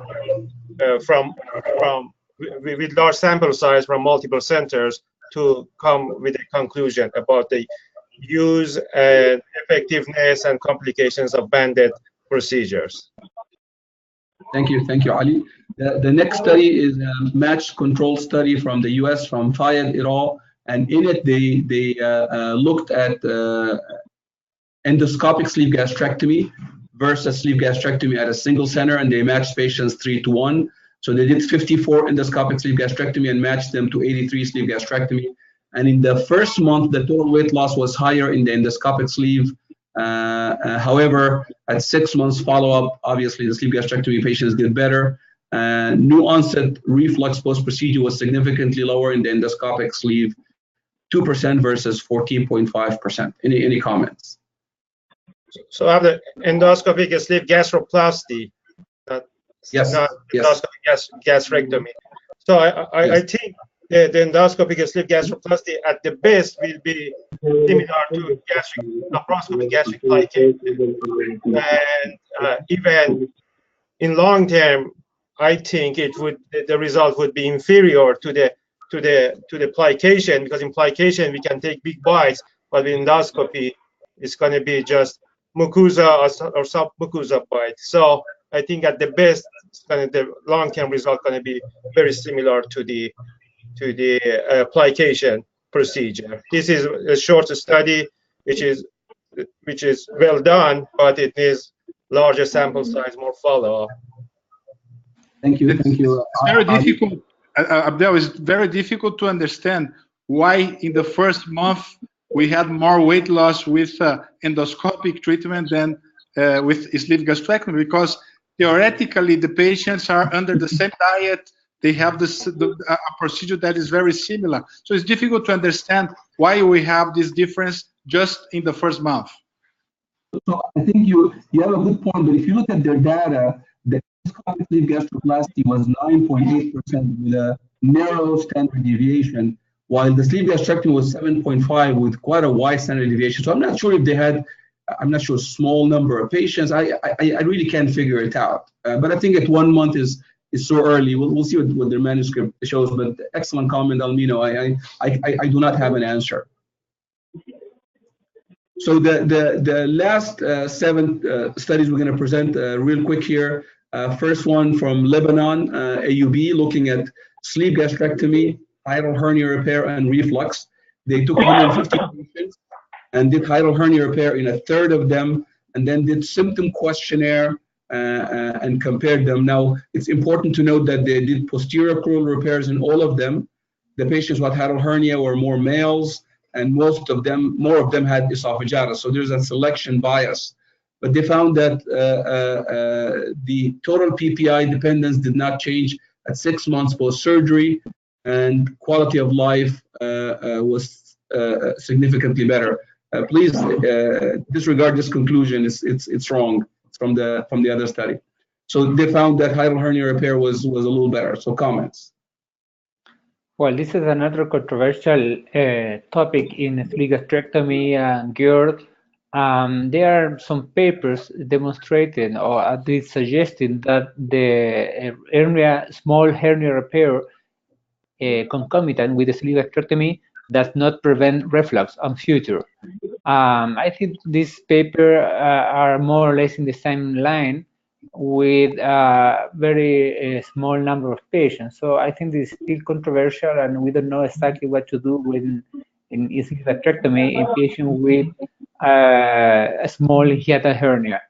with large sample size from multiple centers to come with a conclusion about the use and effectiveness and complications of banded procedures. Thank you, Ali. The next study is a matched control study from the US, from Fayed et al. And in it, they looked at endoscopic sleeve gastrectomy versus sleeve gastrectomy at a single center, and they matched patients 3-to-1. So they did 54 endoscopic sleeve gastrectomy and matched them to 83 sleeve gastrectomy. And in the first month, the total weight loss was higher in the endoscopic sleeve. However, at 6 months follow-up, obviously the sleeve gastrectomy patients did better. New onset reflux post-procedure was significantly lower in the endoscopic sleeve, 2% versus 14.5%. Any comments? So after endoscopic sleeve gastroplasty, yes, not yes. endoscopic gastrectomy. So I think the endoscopic sleeve gastroplasty at the best will be similar to gastric laparoscopic gastric plication, and even in long term, I think the result would be inferior to the plication, because in plication we can take big bites, but with endoscopy it's going to be just mucosa or submucosa bite. So I think at the best, the long-term result going to be very similar to the plication procedure. This is a short study, which is well done, but it needs larger sample size, more follow-up. Thank you. Thank you. It's very difficult. Abdel, it's very difficult to understand why in the first month we had more weight loss with endoscopic treatment than with sleeve gastrectomy, because theoretically the patients are under the same diet. They have a procedure that is very similar. So it's difficult to understand why we have this difference just in the first month. So I think you have a good point, but if you look at their data, the endoscopic sleeve gastroplasty was 9.8% with a narrow standard deviation, while the sleeve gastrectomy was 7.5 with quite a wide standard deviation. So I'm not sure if they had, I'm not sure, a small number of patients. I really can't figure it out. But I think at 1 month is so early. We'll see what their manuscript shows. But excellent comment, Almino. I do not have an answer. So the last 7 studies we're going to present real quick here. First one from Lebanon, AUB, looking at sleeve gastrectomy, hiatal hernia repair, and reflux. They took 150 patients and did hiatal hernia repair in a third of them, and then did symptom questionnaire and compared them. Now, it's important to note that they did posterior crural repairs in all of them. The patients with hiatal hernia were more males, and more of them had esophagitis. So there's a selection bias. But they found that the total PPI dependence did not change at 6 months post-surgery, and quality of life was significantly better. Please disregard this conclusion. It's wrong. It's from the other study. So they found that hiatal hernia repair was a little better. So comments. Well, this is another controversial topic in sleeve gastrectomy and GERD. There are some papers demonstrating, or at least suggesting, that the small hernia repair concomitant with the sleeve gastrectomy does not prevent reflux on future. I think these papers are more or less in the same line, with a very small number of patients. So I think this is still controversial, and we don't know exactly what to do when in hysterectomy in patients with a small hiatal hernia.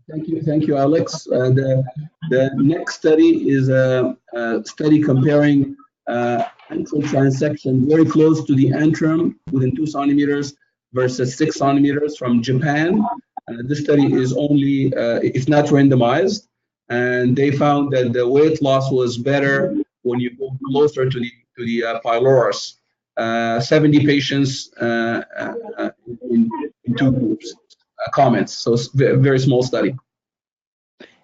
Thank you, Alex. The next study is a study comparing antral transection very close to the antrum within 2 centimeters versus 6 centimeters from Japan. This study is only, it's not randomized, and they found that the weight loss was better when you go closer to the pylorus. 70 patients in 2 groups. Comments, so it's a very small study.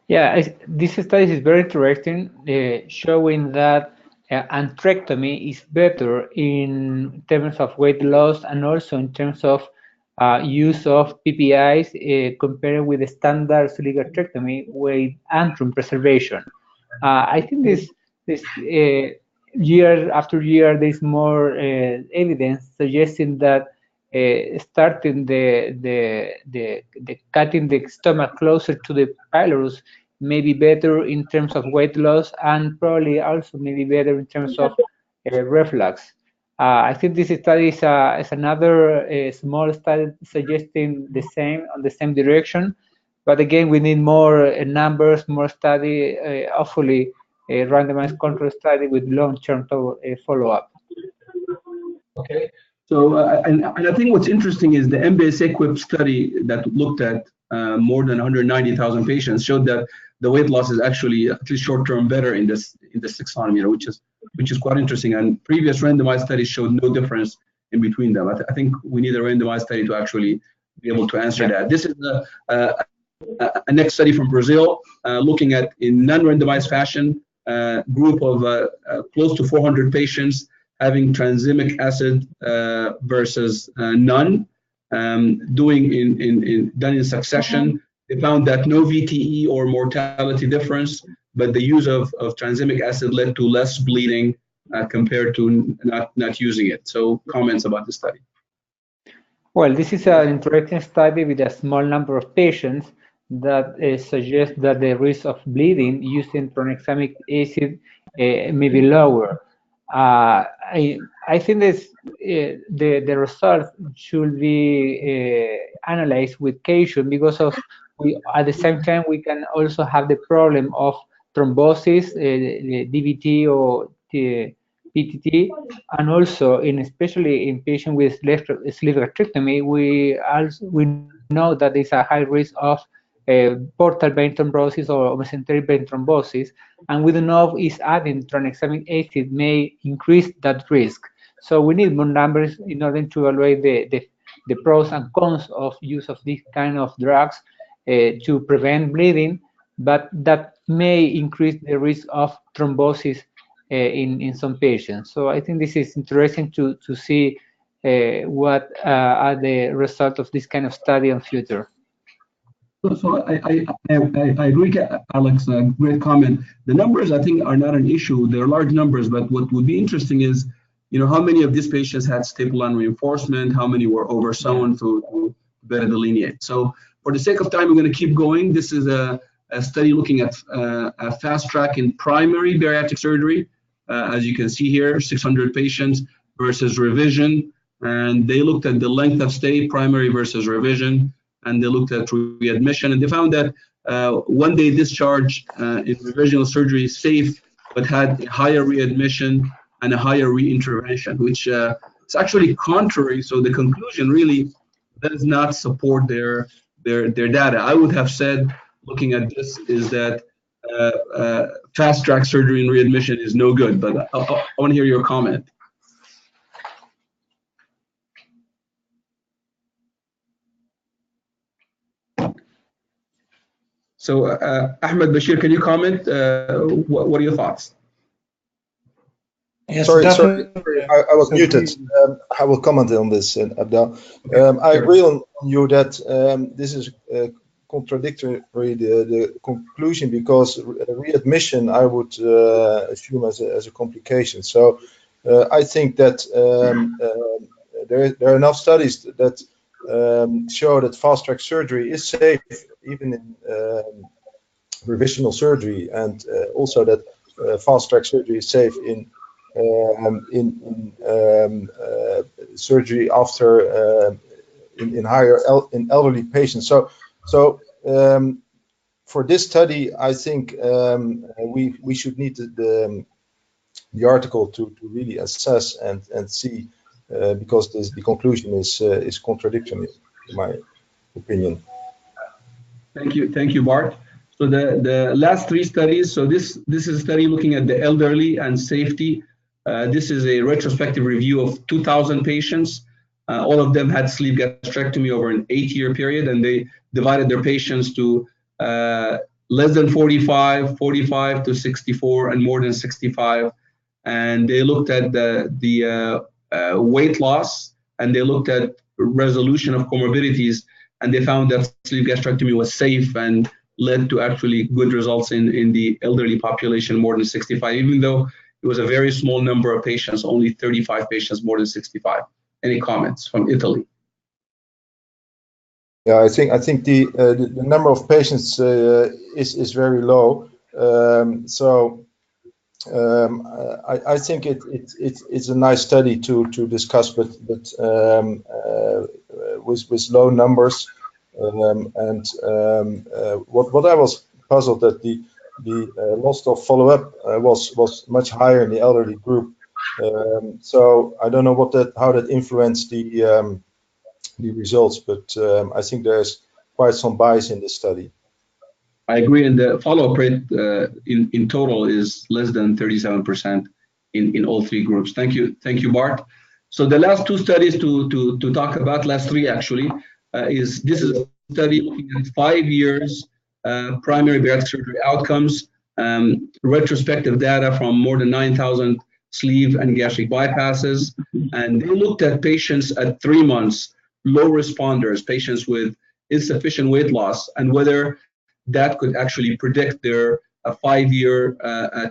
Yeah, this study is very interesting, showing that antrectomy is better in terms of weight loss and also in terms of use of PPIs compared with the standard oligotrectomy with antrum preservation. I think this year after year there's more evidence suggesting that starting the cutting the stomach closer to the pylorus may be better in terms of weight loss, and probably also maybe better in terms of reflux. I think this study is another small study suggesting the same direction, but again we need more numbers, more study, hopefully a randomized control study with long-term follow-up. Okay. So, and I think what's interesting is the MBS-EQUIP study that looked at more than 190,000 patients showed that the weight loss is actually at least short-term better in the 6 centimeter, which is quite interesting. And previous randomized studies showed no difference in between them. I think we need a randomized study to actually be able to answer that. This is a next study from Brazil looking at, in non-randomized fashion, group of close to 400 patients having tranexamic acid versus none, done in succession. They found that no VTE or mortality difference, but the use of tranexamic acid led to less bleeding compared to not using it. So comments about the study. Well, this is an interesting study with a small number of patients that suggests that the risk of bleeding using tranexamic acid may be lower. I think this, the results should be analyzed with caution, because of at the same time we can also have the problem of thrombosis, DVT or PTT, and also especially in patients with sleeve gastrectomy, we know that there's a high risk of portal vein thrombosis or mesenteric vein thrombosis, and we don't know if adding tranexamic acid may increase that risk. So we need more numbers in order to evaluate the pros and cons of use of this kind of drugs to prevent bleeding, but that may increase the risk of thrombosis in some patients. So I think this is interesting to see what are the results of this kind of study in future. So I agree, Alex, great comment. The numbers, I think, are not an issue. They're large numbers, but what would be interesting is, how many of these patients had staple line reinforcement, how many were oversewn to better delineate. So for the sake of time, we're going to keep going. This is a study looking at a fast track in primary bariatric surgery. As you can see here, 600 patients versus revision. And they looked at the length of stay, primary versus revision. And they looked at readmission, and they found that one-day discharge in revisional surgery is safe, but had higher readmission and a higher reintervention, which is actually contrary. So the conclusion really does not support their data. I would have said, looking at this, is that fast-track surgery and readmission is no good. But I want to hear your comment. So, Ahmed Bashir, can you comment? What are your thoughts? Yes, sorry, I was muted. I will comment on this, Abdel. I agree on you that this is contradictory, the conclusion, because readmission I would assume as a complication. So I think that there are enough studies that show that fast-track surgery is safe even in revisional surgery, and also that fast-track surgery is safe in surgery after in elderly patients. So for this study, I think we should need the article to really assess and see, because the conclusion is contradictory, in my opinion. Thank you, Bart. So the last three studies. So this is a study looking at the elderly and safety. This is a retrospective review of 2,000 patients. All of them had sleeve gastrectomy over an 8-year period, and they divided their patients to less than 45, 45 to 64, and more than 65. And they looked at the weight loss, and they looked at resolution of comorbidities, and they found that sleeve gastrectomy was safe and led to actually good results in the elderly population more than 65, even though it was a very small number of patients, only 35 patients more than 65. Any comments from Italy? Yeah, I think the number of patients is very low. I think it's a nice study to discuss, but with low numbers. What I was puzzled that the loss of follow-up was much higher in the elderly group. So I don't know how that influenced the results, but I think there's quite some bias in this study. I agree, and the follow-up rate in total is less than 37% in all three groups. Thank you, Bart. So the last two studies to talk about, last three actually, this is a study looking at 5 years primary bariatric surgery outcomes, retrospective data from more than 9,000 sleeve and gastric bypasses, and they looked at patients at 3 months, low responders, patients with insufficient weight loss, and whether that could actually predict their 5-year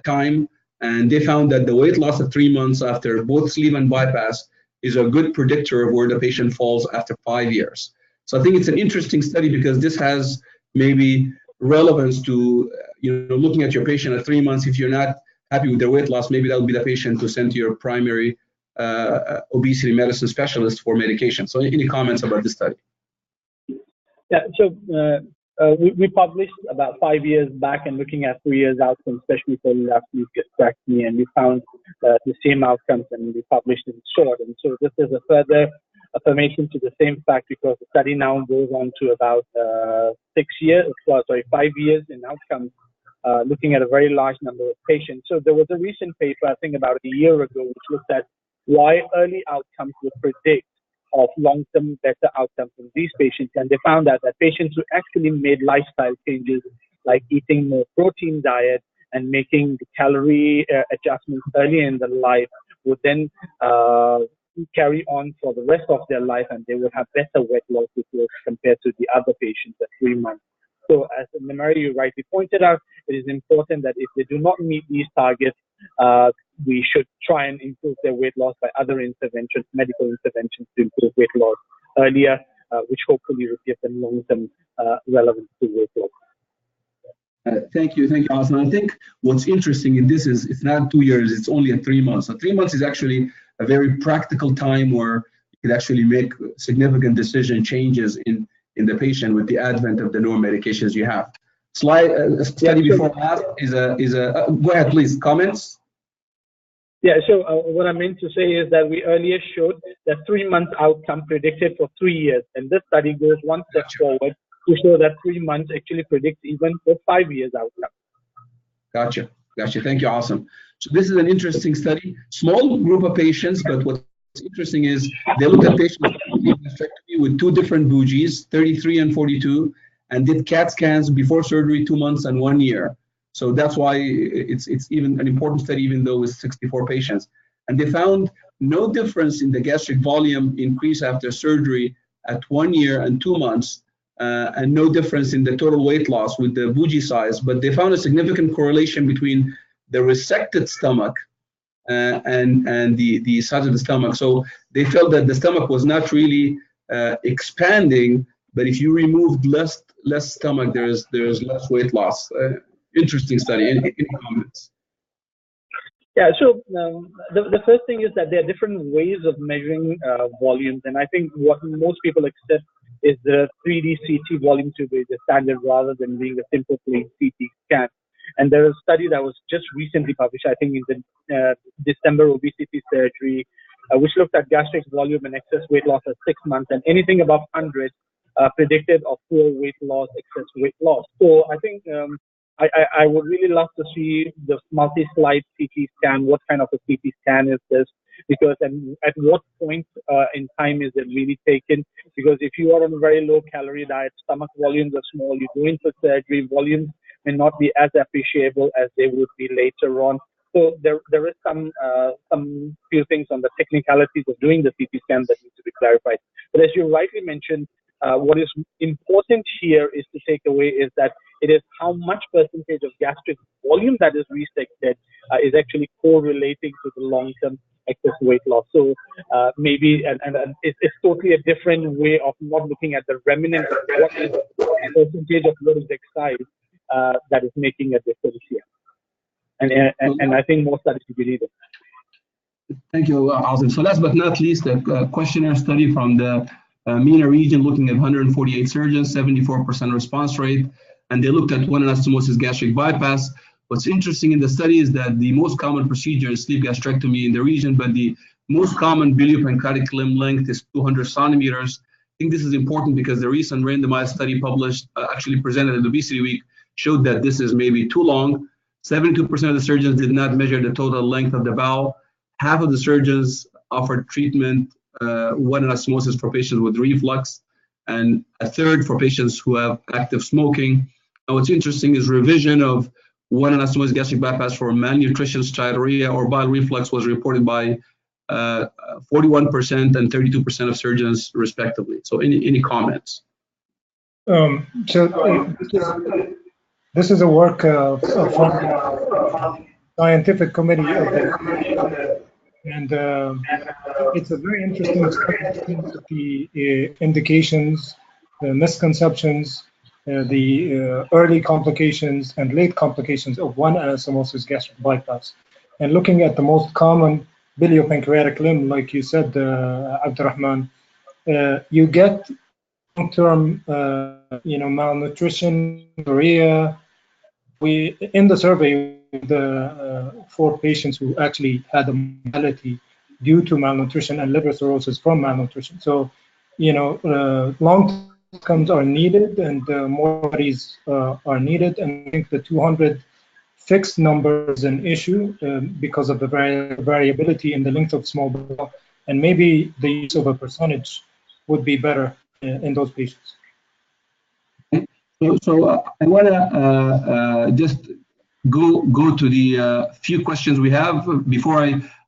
time. And they found that the weight loss at 3 months after both sleeve and bypass is a good predictor of where the patient falls after 5 years. So I think it's an interesting study because this has maybe relevance to looking at your patient at 3 months. If you're not happy with their weight loss, maybe that would be the patient to send to your primary obesity medicine specialist for medication. So any comments about this study? Yeah, so we published about 5 years back and looking at 3 years outcomes, especially for left sleeve gastrectomy, and we found the same outcomes, and we published in short. And so this is a further affirmation to the same fact, because the study now goes on to about 5 years in outcomes, looking at a very large number of patients. So there was a recent paper, I think about a year ago, which looked at why early outcomes would predict of long-term better outcomes in these patients, and they found out that patients who actually made lifestyle changes like eating more protein diet and making calorie adjustments early in their life would then carry on for the rest of their life, and they would have better weight loss results compared to the other patients at 3 months. So as Mary, you rightly pointed out, it is important that if they do not meet these targets, we should try and improve their weight loss by other interventions, medical interventions to improve weight loss earlier, which hopefully will give them long-term relevance to weight loss. Thank you, Hassan. I think what's interesting in this is it's not 2 years, it's only at 3 months. So 3 months is actually a very practical time where you can actually make significant decision changes in the patient with the advent of the newer medications you have. Study before last is a go ahead, please, comments? Yeah, so what I meant to say is that we earlier showed that 3 month outcome predicted for 3 years, and this study goes one step forward to show that 3 months actually predicts even for 5 years outcome. Gotcha. Thank you, awesome. So this is an interesting study, small group of patients, but what's interesting is they looked at patients with 2 different bougies, 33 and 42, and did CAT scans before surgery 2 months and 1 year. So that's why it's even an important study, even though it's 64 patients. And they found no difference in the gastric volume increase after surgery at 1 year and 2 months, and no difference in the total weight loss with the bougie size. But they found a significant correlation between the resected stomach and the size of the stomach. So they felt that the stomach was not really expanding, but if you removed less stomach, there's less weight loss. Interesting study. Any comments? Yeah, so the first thing is that there are different ways of measuring volumes, and I think what most people accept is the 3D CT volume to be the standard rather than being a simple plain CT scan. And there is a study that was just recently published, I think in the December obesity surgery, which looked at gastric volume and excess weight loss at 6 months, and anything above 100 predicted of poor weight loss, excess weight loss. So I think I would really love to see the multi-slide CT scan. What kind of a CT scan is this? Because at what point in time is it really taken? Because if you are on a very low calorie diet, stomach volumes are small, you go in for surgery, volumes may not be as appreciable as they would be later on. So there is some few things on the technicalities of doing the CT scan that needs to be clarified. But as you rightly mentioned, what is important here is to take away is that it is how much percentage of gastric volume that is resected is actually correlating to the long-term excess weight loss. So maybe, and it's totally a different way of not looking at the remnant of what is the percentage of what is excised that is making a difference here. And I think more studies will be needed. Thank you, Azim. So last but not least, a questionnaire study from the MENA region looking at 148 surgeons, 74% response rate, and they looked at one anastomosis gastric bypass. What's interesting in the study is that the most common procedure is sleeve gastrectomy in the region, but the most common biliopancreatic limb length is 200 centimeters. I think this is important because the recent randomized study published, actually presented at Obesity Week, showed that this is maybe too long. 72% of the surgeons did not measure the total length of the bowel. Half of the surgeons offered treatment, one anastomosis for patients with reflux, and a third for patients who have active smoking. And what's interesting is revision of one anastomosis gastric bypass for malnutrition, styrorrhea, or bile reflux was reported by 41% and 32% of surgeons, respectively. So, any comments? This is a work from scientific committee of the, and it's a very interesting study of the indications, the misconceptions, the early complications and late complications of one anastomosis gastric bypass, and looking at the most common biliopancreatic limb, like you said, Abdurrahman, you get long-term, malnutrition, diarrhea. We in the survey, the 4 patients who actually had a mortality due to malnutrition and liver cirrhosis from malnutrition. So, long outcomes are needed, and more studies are needed. And I think the 200 fixed number is an issue because of the variability in the length of small bowel, and maybe the use of a percentage would be better in those patients. So I want to just go to the few questions we have. Before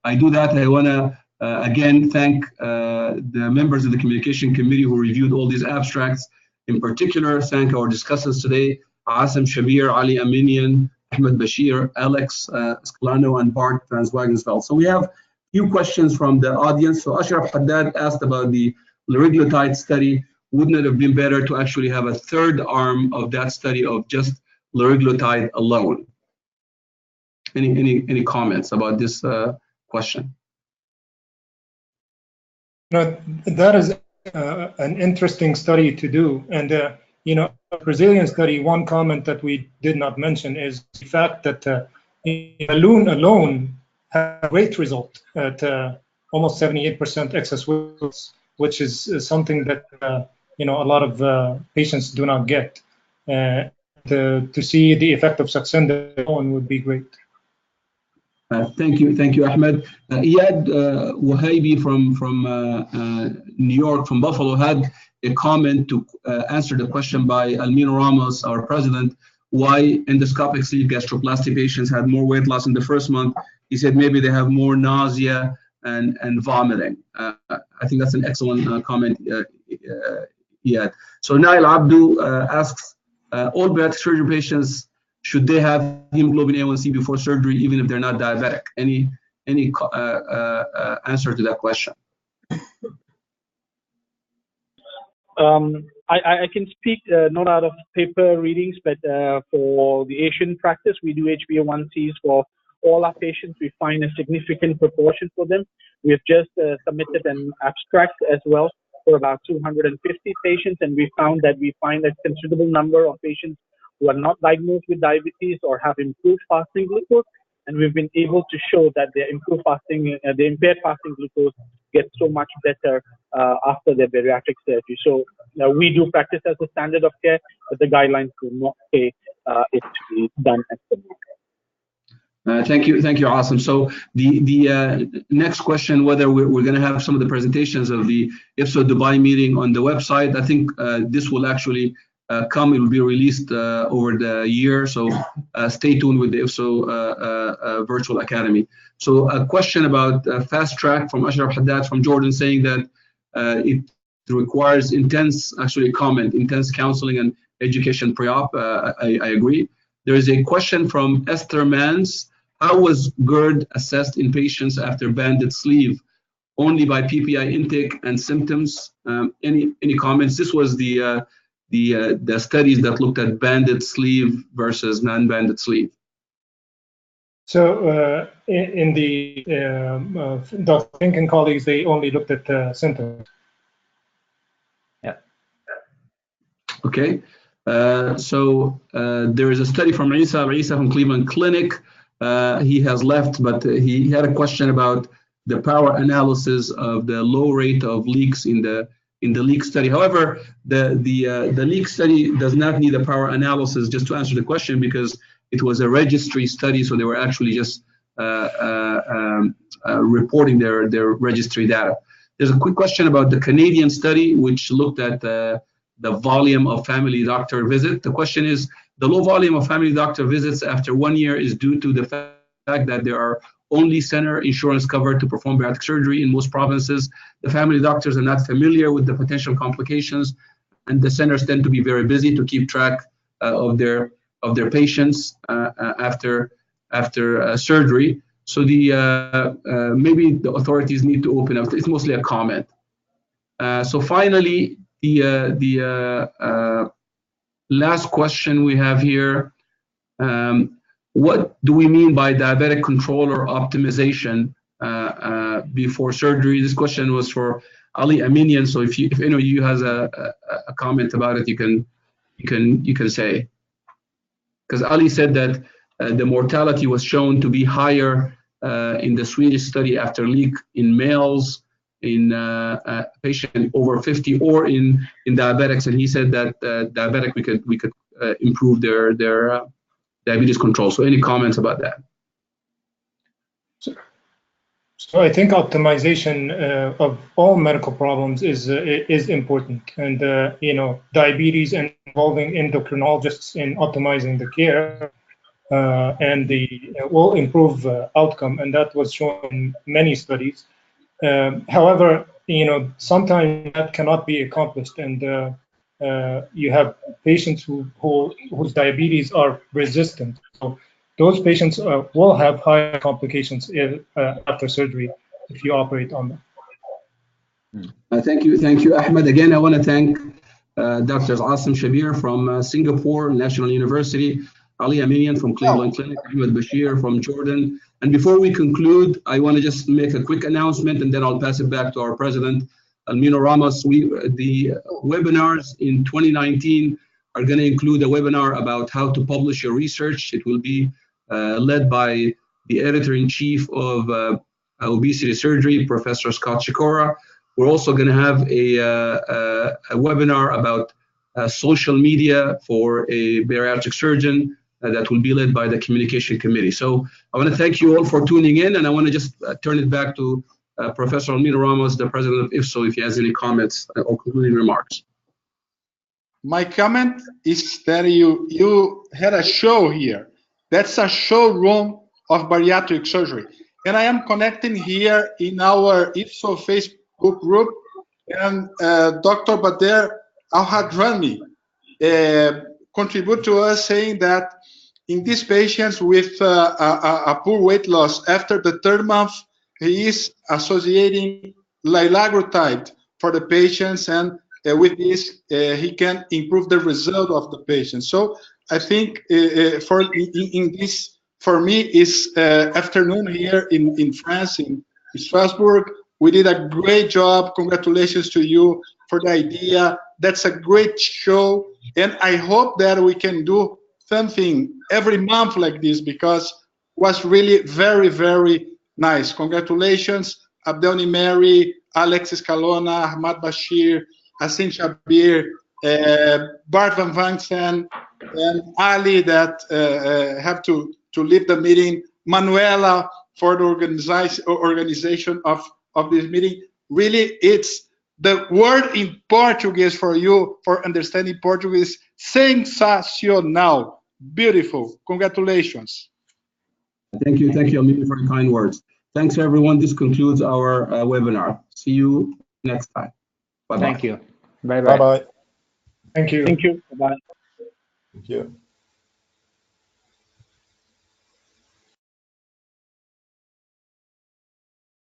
I do that, I want to again thank the members of the communication committee who reviewed all these abstracts. In particular, thank our discussants today, Asim Shabir, Ali Aminian, Ahmed Bashir, Alex Escalano, and Bart Transwagensfeld. So we have few questions from the audience. So Ashraf Haddad asked about the liraglutide study. Wouldn't it have been better to actually have a third arm of that study of just liraglutide alone? Any comments about this question? No, that is an interesting study to do. And, a Brazilian study, one comment that we did not mention is the fact that balloon alone had a great result at almost 78% excess weight loss, which is something that a lot of patients do not get. To see the effect of Saxenda alone would be great. Thank you, Ahmed. Iyad Wahabi from New York, from Buffalo, had a comment to answer the question by Almino Ramos, our president, why endoscopic sleeve gastroplasty patients had more weight loss in the first month. He said maybe they have more nausea and vomiting. I think that's an excellent comment, Iyad. So Nail Abdu asks, all bariatric surgery patients, should they have hemoglobin A1C before surgery, even if they're not diabetic? Any answer to that question? I can speak not out of paper readings, but for the Asian practice, we do HbA1cs for all our patients. We find a significant proportion for them. We have just submitted an abstract as well for about 250 patients, and we find a considerable number of patients who are not diagnosed with diabetes or have improved fasting glucose, and we've been able to show that their improved fasting, the impaired fasting glucose gets so much better after their bariatric surgery. So we do practice as a standard of care, but the guidelines do not say it to be done as the norm. Thank you, Awesome. So the next question, whether we're going to have some of the presentations of the IFSO Dubai meeting on the website, I think this will actually come. It will be released over the year. So stay tuned with the IFSO Virtual Academy. So a question about fast track from Ashraf Haddad from Jordan, saying that it requires intense counseling and education pre-op. I agree. There is a question from Esther Mans. How was GERD assessed in patients after banded sleeve? Only by PPI intake and symptoms? Any comments? This was the studies that looked at banded sleeve versus non-banded sleeve. So in the Dr. Fink and colleagues, they only looked at symptoms. Yeah. Okay. So there is a study from Isa from Cleveland Clinic. He has left, but he had a question about the power analysis of the low rate of leaks in the leak study. However, the leak study does not need a power analysis, just to answer the question, because it was a registry study, so they were actually just reporting their registry data. There's a quick question about the Canadian study, which looked at the volume of family doctor visit. The question is, the low volume of family doctor visits after 1 year is due to the fact that there are only center insurance covered to perform bariatric surgery in most provinces. The family doctors are not familiar with the potential complications, and the centers tend to be very busy to keep track of their patients after surgery. So maybe the authorities need to open up. It's mostly a comment. So finally, the last question we have here, what do we mean by diabetic control or optimization before surgery? This question was for Ali Aminian. So if any of you has a comment about it, you can say. Because Ali said that the mortality was shown to be higher in the Swedish study after leak in males, in patient over 50, or in diabetics, and he said that diabetic we could improve their diabetes control. So any comments about that? So I think optimization of all medical problems is important, and diabetes involving endocrinologists in optimizing the care and will improve outcome, and that was shown in many studies. However, sometimes that cannot be accomplished, and you have patients whose diabetes are resistant. So those patients will have higher complications after surgery if you operate on them. Thank you, Ahmed. Again, I want to thank Drs. Asim Shabir from Singapore National University, Ali Aminian from Cleveland Clinic, Ahmed Bashir from Jordan. And before we conclude, I want to just make a quick announcement, and then I'll pass it back to our president, Almino Ramos. The webinars in 2019 are going to include a webinar about how to publish your research. It will be led by the editor-in-chief of Obesity Surgery, Professor Scott Shikora. We're also going to have a webinar about social media for a bariatric surgeon that will be led by the communication committee. So I want to thank you all for tuning in, and I want to just turn it back to Professor Almino Ramos, the president of IFSO, if he has any comments or concluding remarks. My comment is that you had a show here. That's a showroom of bariatric surgery. And I am connecting here in our IFSO Facebook group, and Dr. Bader Al-Hadrami contribute to us saying that in these patients with a poor weight loss, after the third month, he is associating liraglutide for the patients and with this, he can improve the result of the patient. So I think for me, is afternoon here in France, in Strasbourg. We did a great job. Congratulations to you for the idea. That's a great show. And I hope that we can do something every month like this, because it was really very, very nice. Congratulations, Abdelni Mary, Alex Escalona, Ahmad Bashir, Hassan Shabir, Bart van Vansen, and Ali that have to leave the meeting, Manuela for the organization of this meeting. Really, it's the word in Portuguese for you, for understanding Portuguese, sensacional, beautiful. Congratulations. Thank you, Amini, for the kind words. Thanks, everyone. This concludes our webinar. See you next time. Bye-bye. Thank you. Bye-bye. Bye-bye. Thank you. Thank you. Bye. Thank you.